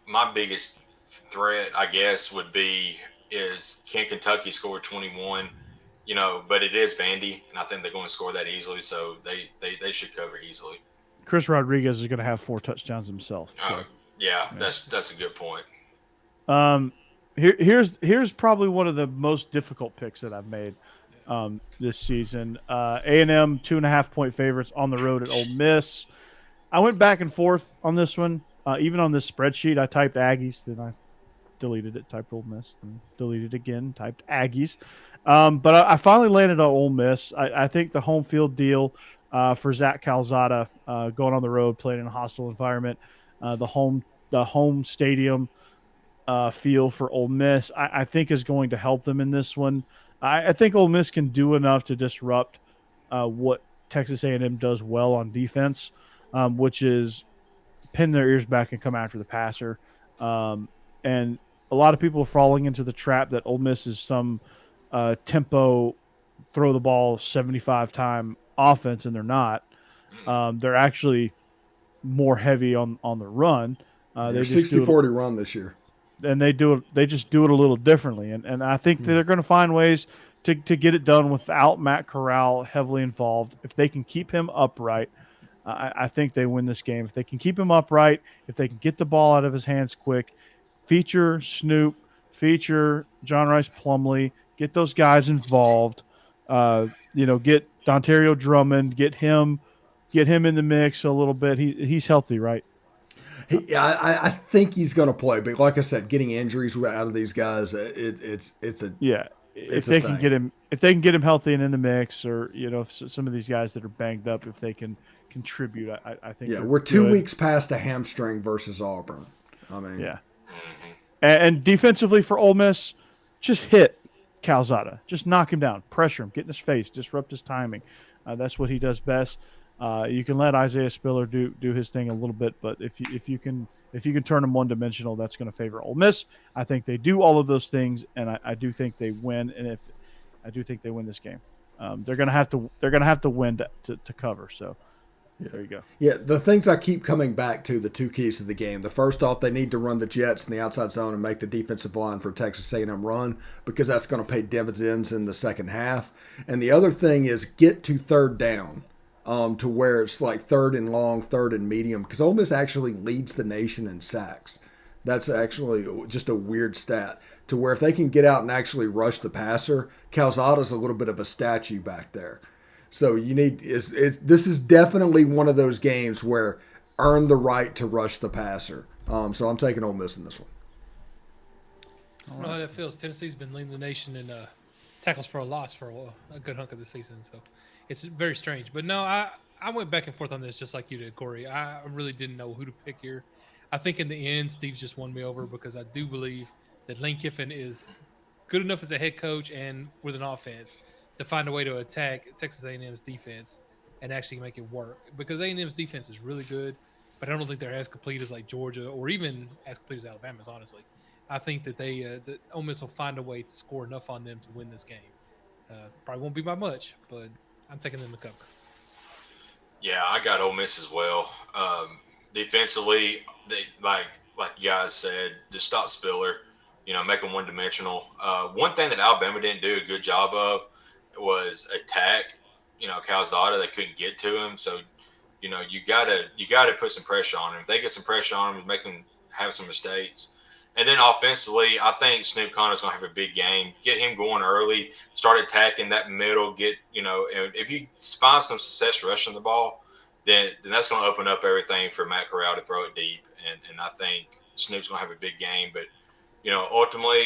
My biggest threat, I guess, would be is can Kentucky score 21? But it is Vandy, and I think they're going to score that easily, so they should cover easily. Chris Rodriguez is going to have 4 touchdowns himself. So. Yeah, that's a good point. Here's probably one of the most difficult picks that I've made this season. A&M 2.5-point favorites on the road at Ole Miss. I went back and forth on this one. Even on this spreadsheet, I typed Aggies, then I deleted it, typed Ole Miss, then deleted it again, typed Aggies. But I finally landed on Ole Miss. I think the home field deal for Zach Calzada going on the road, playing in a hostile environment, the home stadium feel for Ole Miss, I think is going to help them in this one. I think Ole Miss can do enough to disrupt what Texas A&M does well on defense, which is pin their ears back and come after the passer. And a lot of people are falling into the trap that Ole Miss is some tempo, throw the ball 75-time offense, and they're not. They're actually more heavy on the run. They're 60-40 run this year. And they just do it a little differently. And I think they're going to find ways to get it done without Matt Corral heavily involved. If they can keep him upright, I think they win this game. If they can keep him upright, if they can get the ball out of his hands quick, feature Snoop, feature John Rice Plumlee, get those guys involved, get Dontario Drummond, get him in the mix a little bit. He's healthy, right? I think he's going to play, but like I said, getting injuries out of these guys, it's a yeah. If they can get him healthy and in the mix, or if some of these guys that are banged up, if they can contribute, I think. Yeah, we're 2 weeks past a hamstring versus Auburn. I mean, yeah. And defensively for Ole Miss, just hit Calzada, just knock him down, pressure him, get in his face, disrupt his timing. That's what he does best. You can let Isaiah Spiller do his thing a little bit, but if you can turn him one-dimensional, that's going to favor Ole Miss. I think they do all of those things, and I do think they win. And I do think they win this game, they're going to have to win to cover. So there you go. Yeah, the things I keep coming back to, the 2 keys to the game. The first off, they need to run the Jets in the outside zone and make the defensive line for Texas A&M run, because that's going to pay dividends in the second half. And the other thing is get to third down. To where it's like third and long, third and medium, because Ole Miss actually leads the nation in sacks. That's actually just a weird stat, to where if they can get out and actually rush the passer, Calzada's a little bit of a statue back there. So this is definitely one of those games where earn the right to rush the passer. So I'm taking Ole Miss in this one. I don't know how that feels. Tennessee's been leading the nation in tackles for a loss for a good hunk of the season, so it's very strange. But no, I went back and forth on this just like you did, Corey. I really didn't know who to pick here. I think in the end, Steve's just won me over, because I do believe that Lane Kiffin is good enough as a head coach and with an offense to find a way to attack Texas A&M's defense and actually make it work. Because A&M's defense is really good, but I don't think they're as complete as like Georgia, or even as complete as Alabama's, honestly. I think that that Ole Miss will find a way to score enough on them to win this game. Probably won't be by much, but I'm taking them to cover. Yeah, I got Ole Miss as well. Defensively, they like you guys said, just stop Spiller. Make them one dimensional. One thing that Alabama didn't do a good job of was attack. Calzada, they couldn't get to him, so you gotta put some pressure on him. If they get some pressure on him, make him have some mistakes. And then offensively, I think Snoop Connor's gonna have a big game. Get him going early, start attacking that middle. And if you find some success rushing the ball, then that's gonna open up everything for Matt Corral to throw it deep. And I think Snoop's gonna have a big game. But ultimately,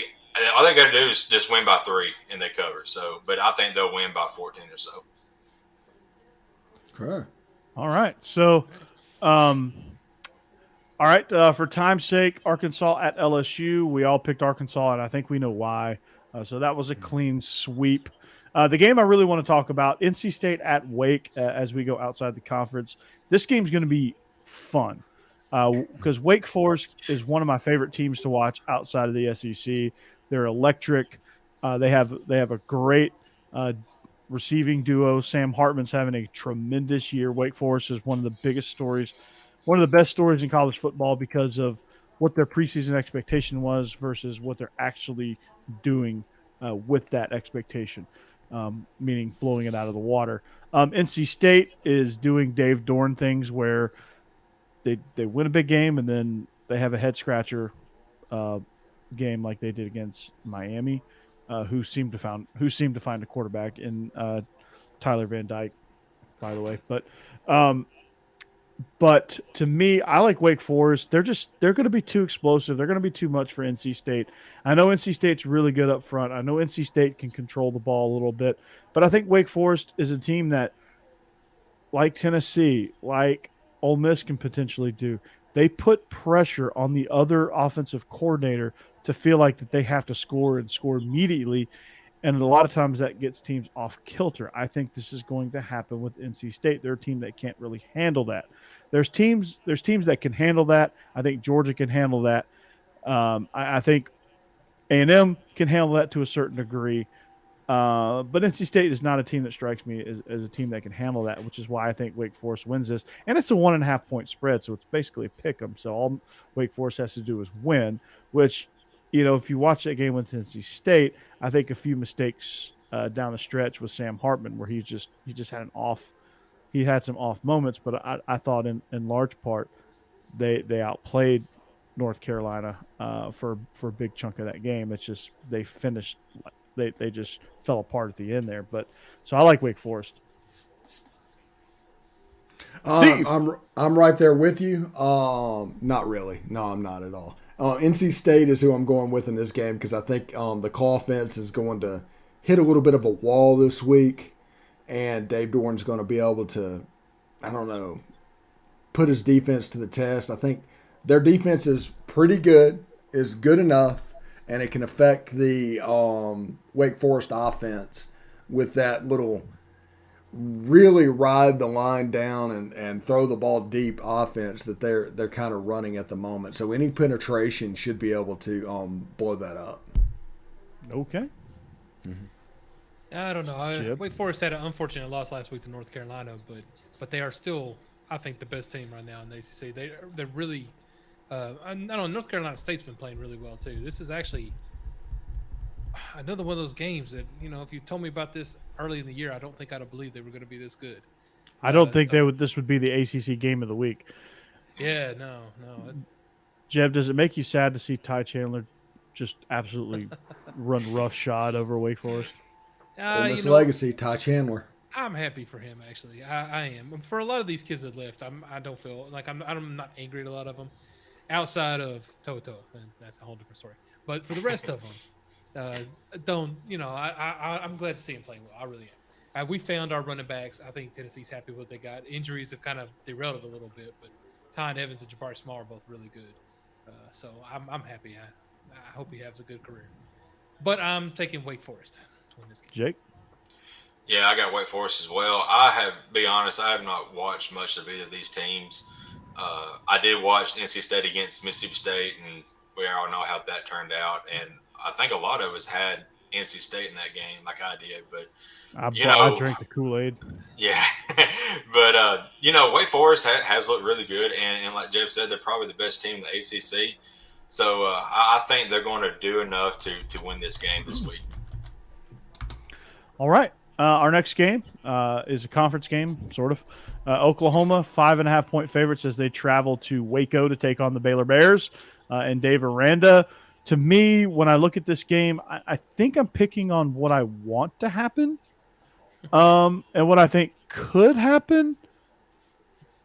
all they gotta do is just win by 3 and they cover. So, but I think they'll win by 14 or so. Okay. All right. So, all right. For time's sake, Arkansas at LSU. We all picked Arkansas, and I think we know why. So that was a clean sweep. The game I really want to talk about, NC State at Wake, as we go outside the conference. This game's going to be fun because Wake Forest is one of my favorite teams to watch outside of the SEC. They're electric. They have a great receiving duo. Sam Hartman's having a tremendous year. Wake Forest is one of the biggest stories, one of the best stories in college football because of what their preseason expectation was versus what they're actually doing with that expectation, meaning blowing it out of the water. NC State is doing Dave Dorn things where they win a big game and then they have a head scratcher game like they did against Miami, who seemed to find a quarterback in Tyler Van Dyke, by the way. But to me, I like Wake Forest. They're going to be too explosive. They're going to be too much for NC State. I know NC State's really good up front. I know NC State can control the ball a little bit, but I think Wake Forest is a team that, like Tennessee, like Ole Miss can potentially do. They put pressure on the other offensive coordinator to feel like that they have to score and score immediately. And a lot of times that gets teams off kilter. I think this is going to happen with NC State. They're a team that can't really handle that. There's teams that can handle that. I think Georgia can handle that. I think A&M can handle that to a certain degree. But NC State is not a team that strikes me as a team that can handle that, which is why I think Wake Forest wins this. And it's a 1.5 point spread, so it's basically a pick 'em. So all Wake Forest has to do is win, which, if you watch that game with NC State, I think a few mistakes down the stretch with Sam Hartman where he just had some off moments, but I thought in large part they outplayed North Carolina for a big chunk of that game. It's just they finished they just fell apart at the end there. But so I like Wake Forest. I'm right there with you. Not really. No, I'm not at all. NC State is who I'm going with in this game because I think the call offense is going to hit a little bit of a wall this week, and Dave Dorn's going to be able to, I don't know, put his defense to the test. I think their defense is pretty good, is good enough, and it can affect the Wake Forest offense with that little really ride the line down and throw the ball deep offense that they're kind of running at the moment. So any penetration should be able to blow that up. Okay. I don't know. Chip? Wake Forest had an unfortunate loss last week to North Carolina, but they are still, I think, the best team right now in the ACC. They're really. I know North Carolina State's been playing really well too. This is actually another one of those games that if you told me about this early in the year, I don't think I'd have believed they were going to be this good. I don't think this would be the ACC game of the week. Yeah, no. Jeb, does it make you sad to see Ty Chandler just absolutely run roughshod over Wake Forest? Ole Miss legacy, Ty Chandler. I'm happy for him, actually. I am. For a lot of these kids that left, I don't feel like I'm not angry at a lot of them, outside of Toto, and that's a whole different story. But for the rest of them, I'm glad to see him playing well. I really am. We found our running backs. I think Tennessee's happy with what they got. Injuries have kind of derailed it a little bit, but Ty Evans and Jabari Small are both really good. So I'm happy. I hope he has a good career. But I'm taking Wake Forest to win this game. Jake? Yeah, I got Wake Forest as well. Be honest, I have not watched much of either of these teams. I did watch NC State against Mississippi State, and we all know how that turned out. And I think a lot of us had NC State in that game like I did. But I drank the Kool-Aid. yeah, but Wake Forest has looked really good, and like Jeff said, they're probably the best team in the ACC. So I think they're going to do enough to win this game this week. All right. Our next game is a conference game, sort of. Oklahoma, 5.5-point favorites as they travel to Waco to take on the Baylor Bears and Dave Aranda. To me, when I look at this game, I think I'm picking on what I want to happen and what I think could happen.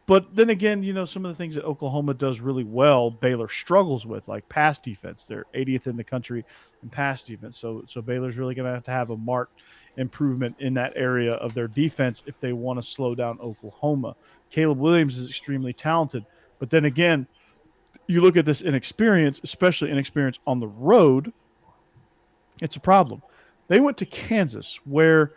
But then again, some of the things that Oklahoma does really well, Baylor struggles with, like pass defense. They're 80th in the country in pass defense. So Baylor's really going to have a marked improvement in that area of their defense if they want to slow down Oklahoma. Caleb Williams is extremely talented. But then again, you look at this inexperience, especially inexperience on the road, it's a problem. They went to Kansas where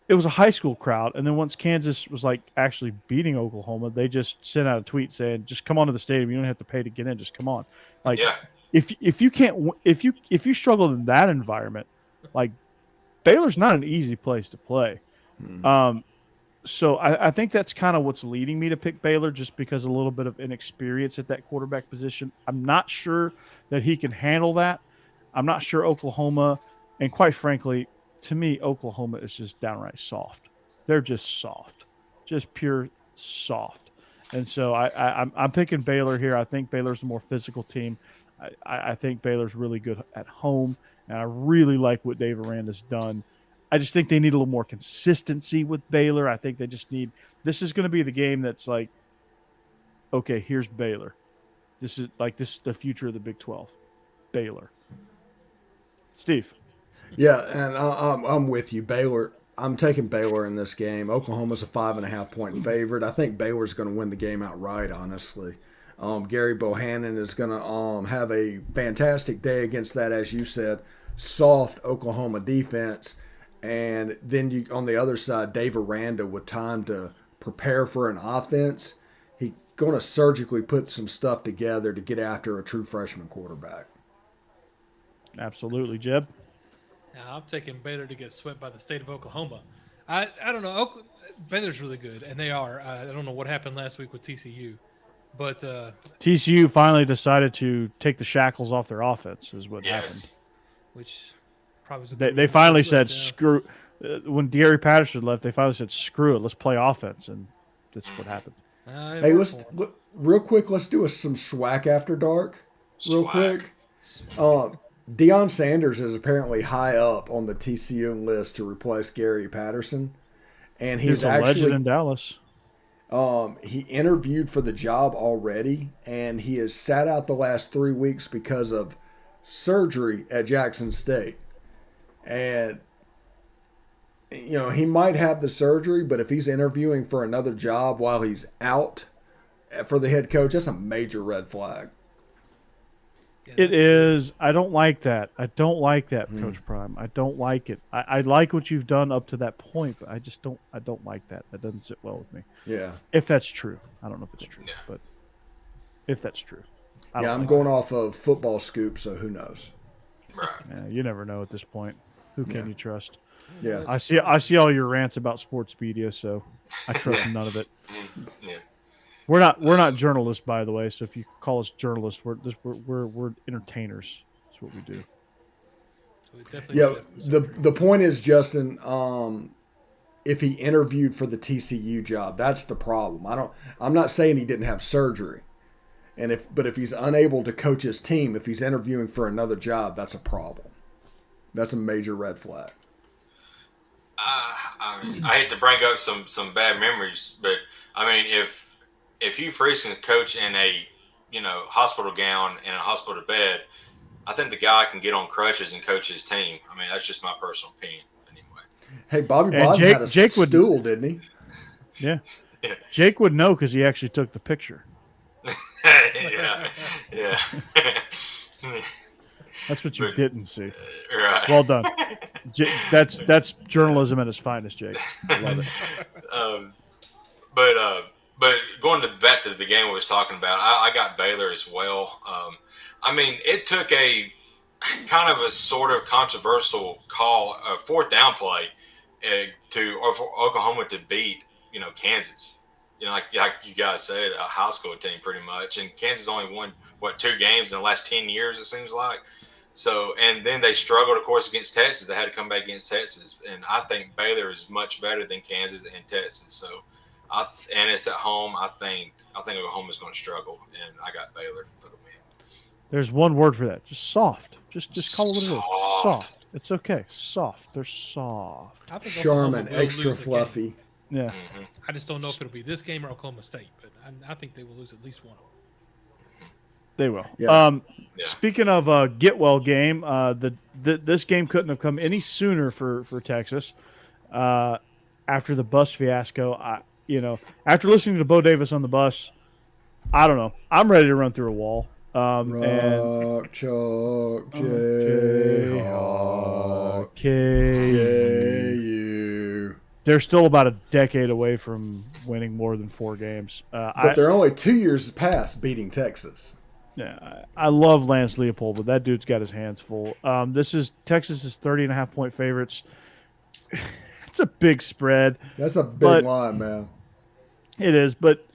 it was a high school crowd, and then once Kansas was like actually beating Oklahoma, they just sent out a tweet saying, "Just come on to the stadium. You don't have to pay to get in. Just come on." Like, if you struggle in that environment, like Baylor's not an easy place to play. So I think that's kind of what's leading me to pick Baylor, just because a little bit of inexperience at that quarterback position. I'm not sure that he can handle that. I'm not sure Oklahoma, and quite frankly, to me, Oklahoma is just downright soft. They're just soft, just pure soft. And so I'm picking Baylor here. I think Baylor's the more physical team. I think Baylor's really good at home, and I really like what Dave Aranda's done. I just think they need a little more consistency with Baylor. I think they just need – this is going to be the game that's like, okay, here's Baylor. This is the future of the Big 12. Baylor. Steve. Yeah, and I'm with you. Baylor, I'm taking Baylor in this game. Oklahoma's a 5.5-point favorite. I think Baylor's going to win the game outright, honestly. Gary Bohannon is going to have a fantastic day against that, as you said, soft Oklahoma defense. And then you on the other side, Dave Aranda with time to prepare for an offense. He's going to surgically put some stuff together to get after a true freshman quarterback. Absolutely, Jeb. Now, I'm taking Baylor to get swept by the state of Oklahoma. I don't know. Baylor's really good, and they are. I don't know what happened last week with TCU, but TCU finally decided to take the shackles off their offense is what happened. Which probably was they finally said screw. When Gary Patterson left, they finally said screw it. Let's play offense, and that's what happened. Hey, real quick. Let's do some SWAC after dark. Real quick. Deion Sanders is apparently high up on the TCU list to replace Gary Patterson, and he's a actually legend in Dallas. He interviewed for the job already, and he has sat out the last 3 weeks because of surgery at Jackson State. And he might have the surgery, but if he's interviewing for another job while he's out for the head coach, that's a major red flag. Yeah, it is. I don't like that. Coach Prime. I don't like it. I like what you've done up to that point, but I don't like that. That doesn't sit well with me. Yeah. If that's true. I don't know if it's true, but if that's true. I'm going off of Football Scoop, so who knows? Right. Yeah, you never know at this point. Who can you trust? Yeah. I see all your rants about sports media, so I trust none of it. Yeah. We're not journalists, by the way. So if you call us journalists, we're entertainers. That's what we do. Yeah. The point is, Justin, if he interviewed for the TCU job, that's the problem. I'm not saying he didn't have surgery, but if he's unable to coach his team, if he's interviewing for another job, that's a problem. That's a major red flag. I hate to bring up some bad memories, but I mean, if Hugh Freeze can coach in a hospital gown in a hospital bed, I think the guy can get on crutches and coach his team. I mean, that's just my personal opinion, anyway. Hey, Bobby Bowden had a stool, didn't he? Yeah. Jake would know because he actually took the picture. yeah. That's what you didn't see. Right. Well done. That's journalism at its finest, Jake. I love it. But going back to the game we was talking about, I got Baylor as well. I mean, it took a kind of a sort of controversial call, a fourth down play for Oklahoma to beat, Kansas. Like you guys said, a high school team pretty much. And Kansas only won, 2 games in the last 10 years, it seems like. So, and then they struggled, of course, against Texas. They had to come back against Texas. And I think Baylor is much better than Kansas and Texas. So, and it's at home. I think Oklahoma's going to struggle. And I got Baylor for the win. There's one word for that. Just soft. Just call it what it is. Soft. Soft. It's okay. Soft. They're soft. I think Charmin, Oklahoma will extra lose a game. fluffy. Yeah. Mm-hmm. I just don't know if it'll be this game or Oklahoma State, but I think they will lose at least one of them. They will. Yeah. Yeah. Speaking of a get well game, this game couldn't have come any sooner for Texas. After the bus fiasco, after listening to Bo Davis on the bus, I don't know. I'm ready to run through a wall. Rock, chalk, Jayhawk, KU. They're still about a decade away from winning more than 4 games. But they're only 2 years past beating Texas. Yeah, I love Lance Leopold, but that dude's got his hands full. Texas is 30.5-point favorites. It's a big spread. That's a big line, man. It is, but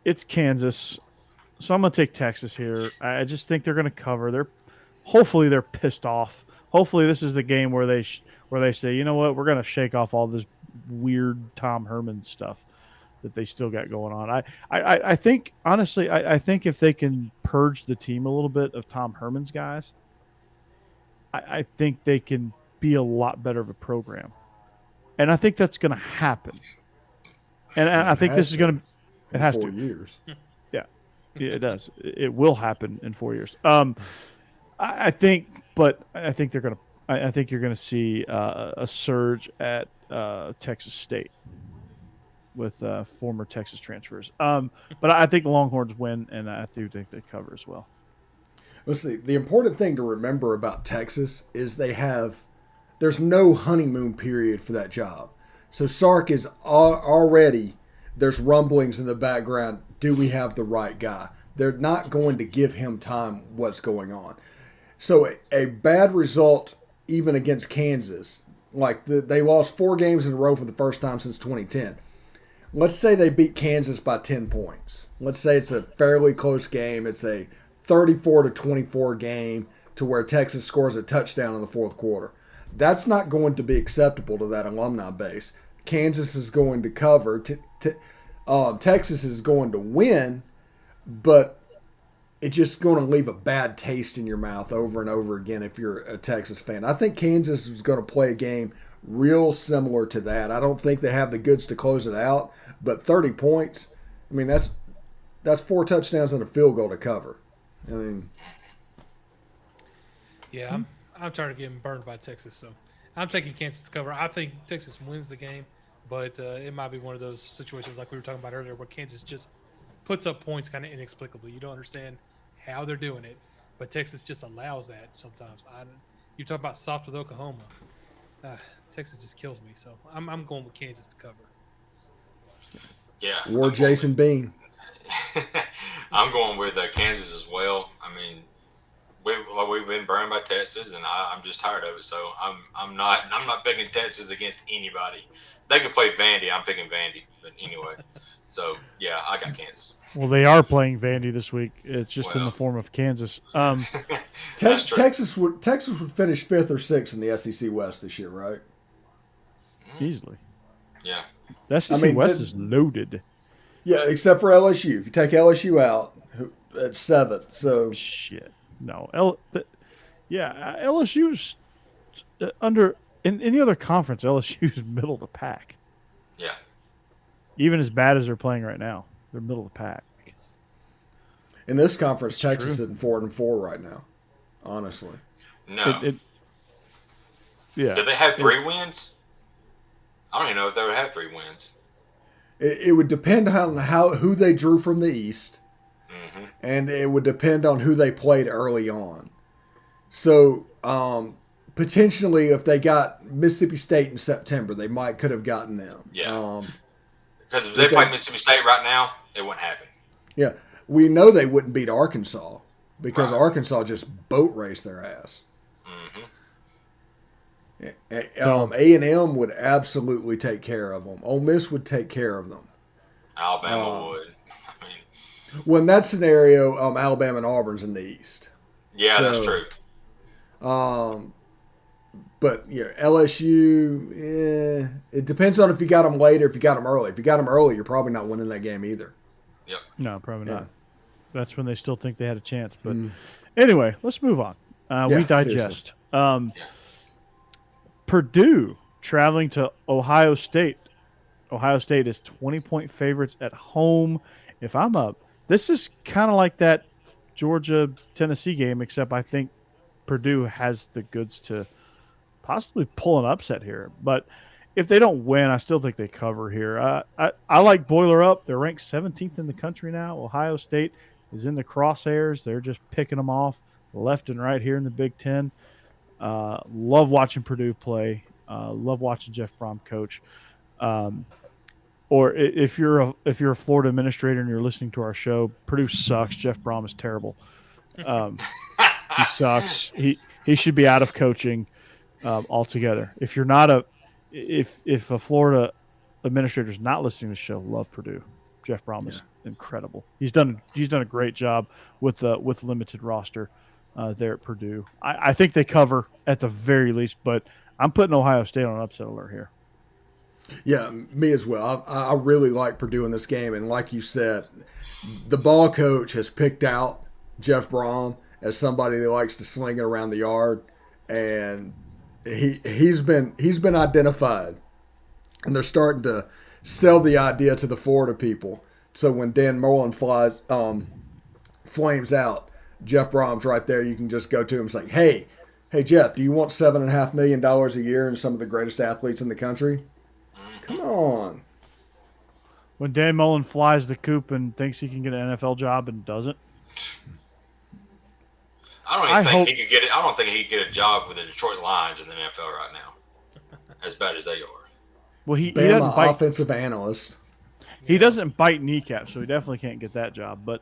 it's Kansas, so I'm going to take Texas here. I just think they're going to cover. Hopefully they're pissed off. Hopefully this is the game where they say, you know what, we're going to shake off all this weird Tom Herman stuff that they still got going on. I think, honestly, I think if they can purge the team a little bit of Tom Herman's guys, I think they can be a lot better of a program. And I think that's going to happen. And I think this is going to – it has 4 to. years. Yeah, it does. It will happen in 4 years. I think they're going to – I think you're going to see a surge at Texas State with former Texas transfers. But I think the Longhorns win, and I do think they cover as well. Let's see. The important thing to remember about Texas is there's no honeymoon period for that job. So Sark is already, there's rumblings in the background. Do we have the right guy? They're not going to give him time what's going on. So a bad result, even against Kansas, like they lost 4 games in a row for the first time since 2010. Let's say they beat Kansas by 10 points. Let's say it's a fairly close game. It's a 34-24 game to where Texas scores a touchdown in the fourth quarter. That's not going to be acceptable to that alumni base. Kansas is going to cover. Texas is going to win, but it's just going to leave a bad taste in your mouth over and over again if you're a Texas fan. I think Kansas is going to play a game real similar to that. I don't think they have the goods to close it out, but 30 points, I mean, that's 4 touchdowns and a field goal to cover. I mean, yeah, I'm tired of getting burned by Texas, so I'm taking Kansas to cover. I think Texas wins the game, but it might be one of those situations like we were talking about earlier where Kansas just puts up points kind of inexplicably. You don't understand how they're doing it, but Texas just allows that sometimes. You talk about soft with Oklahoma. Texas just kills me, so I'm going with Kansas to cover. Yeah. Or Jason Bean. I'm going with Kansas as well. I mean, we've been burned by Texas, and I'm just tired of it. So I'm not picking Texas against anybody. They could play Vandy. I'm picking Vandy, but anyway. So yeah, I got Kansas. Well, they are playing Vandy this week. It's just in the form of Kansas. Texas would finish 5th or 6th in the SEC West this year, right? Easily. Yeah. The SEC West is loaded. Yeah, except for LSU. If you take LSU out, it's 7th. So shit. No. LSU's under in any other conference. LSU's middle of the pack. Yeah. Even as bad as they're playing right now, they're middle of the pack. In this conference, It's Texas true. is in 4-4 right now. Honestly. No. Yeah. Do they have 3 wins? I don't even know if they would have 3 wins. It would depend on who they drew from the East, and it would depend on who they played early on. So potentially, if they got Mississippi State in September, they could have gotten them. Yeah. Because if they play Mississippi State right now, it wouldn't happen. Yeah, we know they wouldn't beat Arkansas. because Right. Arkansas just boat raced their ass. So- A&M would absolutely take care of them. Ole Miss would take care of them. Alabama would. I mean, Well, in that scenario, Alabama and Auburn's in the East. yeah, that's So- true. But LSU, it depends on if you got them late or if you got them early. If you got them early, you're probably not winning that game either. Yep. No, probably not. Yeah. That's when they still think they had a chance. But anyway, let's move on. We Yeah, digest. Purdue traveling to Ohio State. Ohio State is 20-point favorites at home. If I'm up, this is kind of like that Georgia-Tennessee game, except I think Purdue has the goods to possibly pull an upset here. But if they don't win, I still think they cover here. I like Boiler up. They're ranked 17th in the country now. Ohio State is in the crosshairs. They're just picking them off left and right here in the Big Ten. Love watching Purdue play. Love watching Jeff Brom coach. Or if you're a Florida administrator and you're listening to our show, Purdue sucks. Jeff Brom is terrible. He sucks. He should be out of coaching altogether. If you're not if a Florida administrator is not listening to the show, love Purdue. Jeff Brom is incredible. He's done a great job with limited roster there at Purdue. I think they cover at the very least, but I'm putting Ohio State on an upset alert here. Yeah, me as well. I really like Purdue in this game, and like you said, the ball coach has picked out Jeff Brom as somebody that likes to sling it around the yard, and he's been identified, and they're starting to sell the idea to the Florida people. So when Dan Mullen flames out, Jeff Brom's right there. You can just go to him and say, "Hey, Jeff, do you want $7.5 million a year and some of the greatest athletes in the country? Come on." When Dan Mullen flies the coop and thinks he can get an NFL job and doesn't. I don't think he could get a job with the Detroit Lions in the NFL right now, as bad as they are. Well, he Bama doesn't bite. offensive analyst. He doesn't bite kneecaps, so he definitely can't get that job. But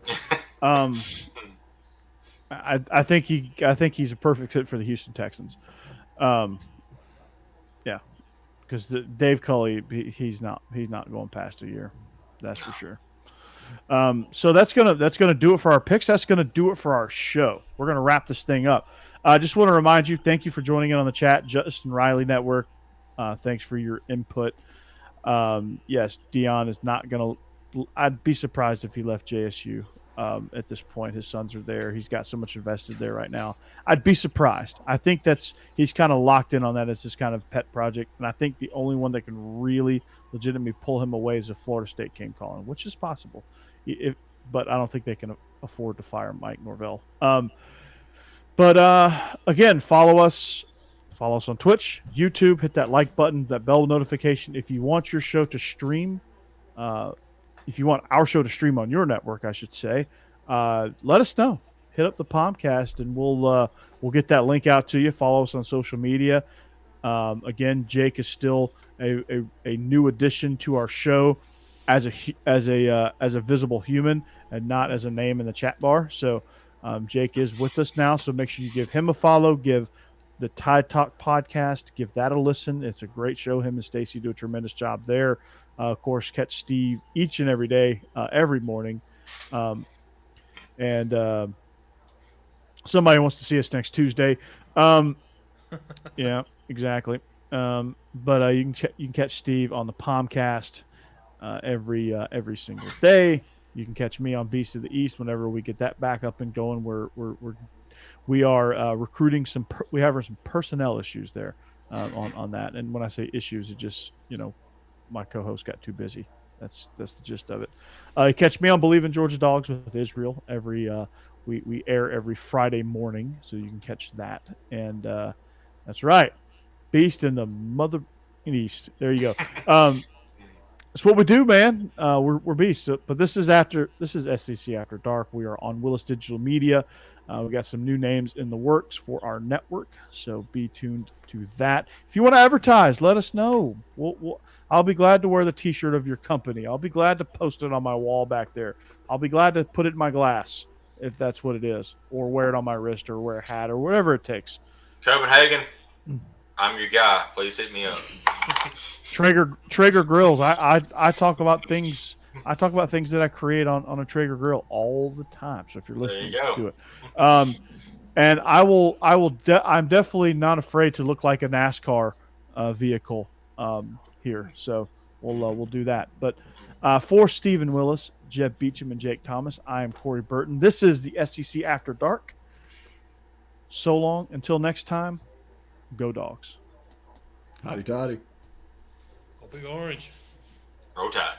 I think he's a perfect fit for the Houston Texans. Yeah, because Dave Culley, he's not going past a year, that's for sure. So that's gonna do it for our picks. That's gonna do it for our show. We're gonna wrap this thing up. I just want to remind you, thank you for joining in on the chat, Justin Riley Network. Thanks for your input. Yes, Dion is not gonna. I'd be surprised if he left JSU. At this point, his sons are there. He's got so much invested there right now. I'd be surprised. I think he's kind of locked in on that as his kind of pet project, and I think the only one that can really legitimately pull him away is if Florida State came calling, which is possible. But I don't think they can afford to fire Mike Norvell. But again, follow us on Twitch, YouTube. Hit that like button, that bell notification. If you want your show to stream, if you want our show to stream on your network, I should say, let us know. Hit up the Palmcast, and we'll get that link out to you. Follow us on social media. Again, Jake is still a new addition to our show as a visible human and not as a name in the chat bar. So Jake is with us now. So make sure you give him a follow. Give the Tide Talk podcast, give that a listen. It's a great show. Him and Stacy do a tremendous job there. Of course, catch Steve each and every day, every morning. And somebody wants to see us next Tuesday. Yeah, exactly. But you can catch Steve on the Palmcast every single day. You can catch me on Beast of the East whenever we get that back up and going. We are recruiting we have some personnel issues there on that. And when I say issues, it just my co-host got too busy. That's the gist of it. Catch me on Believe in Georgia Dogs with Israel we air every Friday morning, so you can catch that. And that's right, Beast in the mother East. There you go. That's what we do, man. We're Beast. But this is SEC After Dark. We are on Willis Digital Media. We got some new names in the works for our network, so be tuned to that. If you want to advertise, let us know. I'll be glad to wear the T-shirt of your company. I'll be glad to post it on my wall back there. I'll be glad to put it in my glass. if that's what it is, or wear it on my wrist, or wear a hat, or whatever it takes. Copenhagen, I'm your guy. Please hit me up. Traeger grills. I talk about things. I talk about things that I create on a Traeger grill all the time. So if you're There listening, you go. do it. And I'm definitely not afraid to look like a NASCAR vehicle here. So we'll do that. But for Stephen Willis, Jeb Beecham, and Jake Thomas, I am Corey Burton. This is the SEC After Dark. So long. Until next time, go Dogs. Hotty toddy. Go Big Orange. Roll Tide.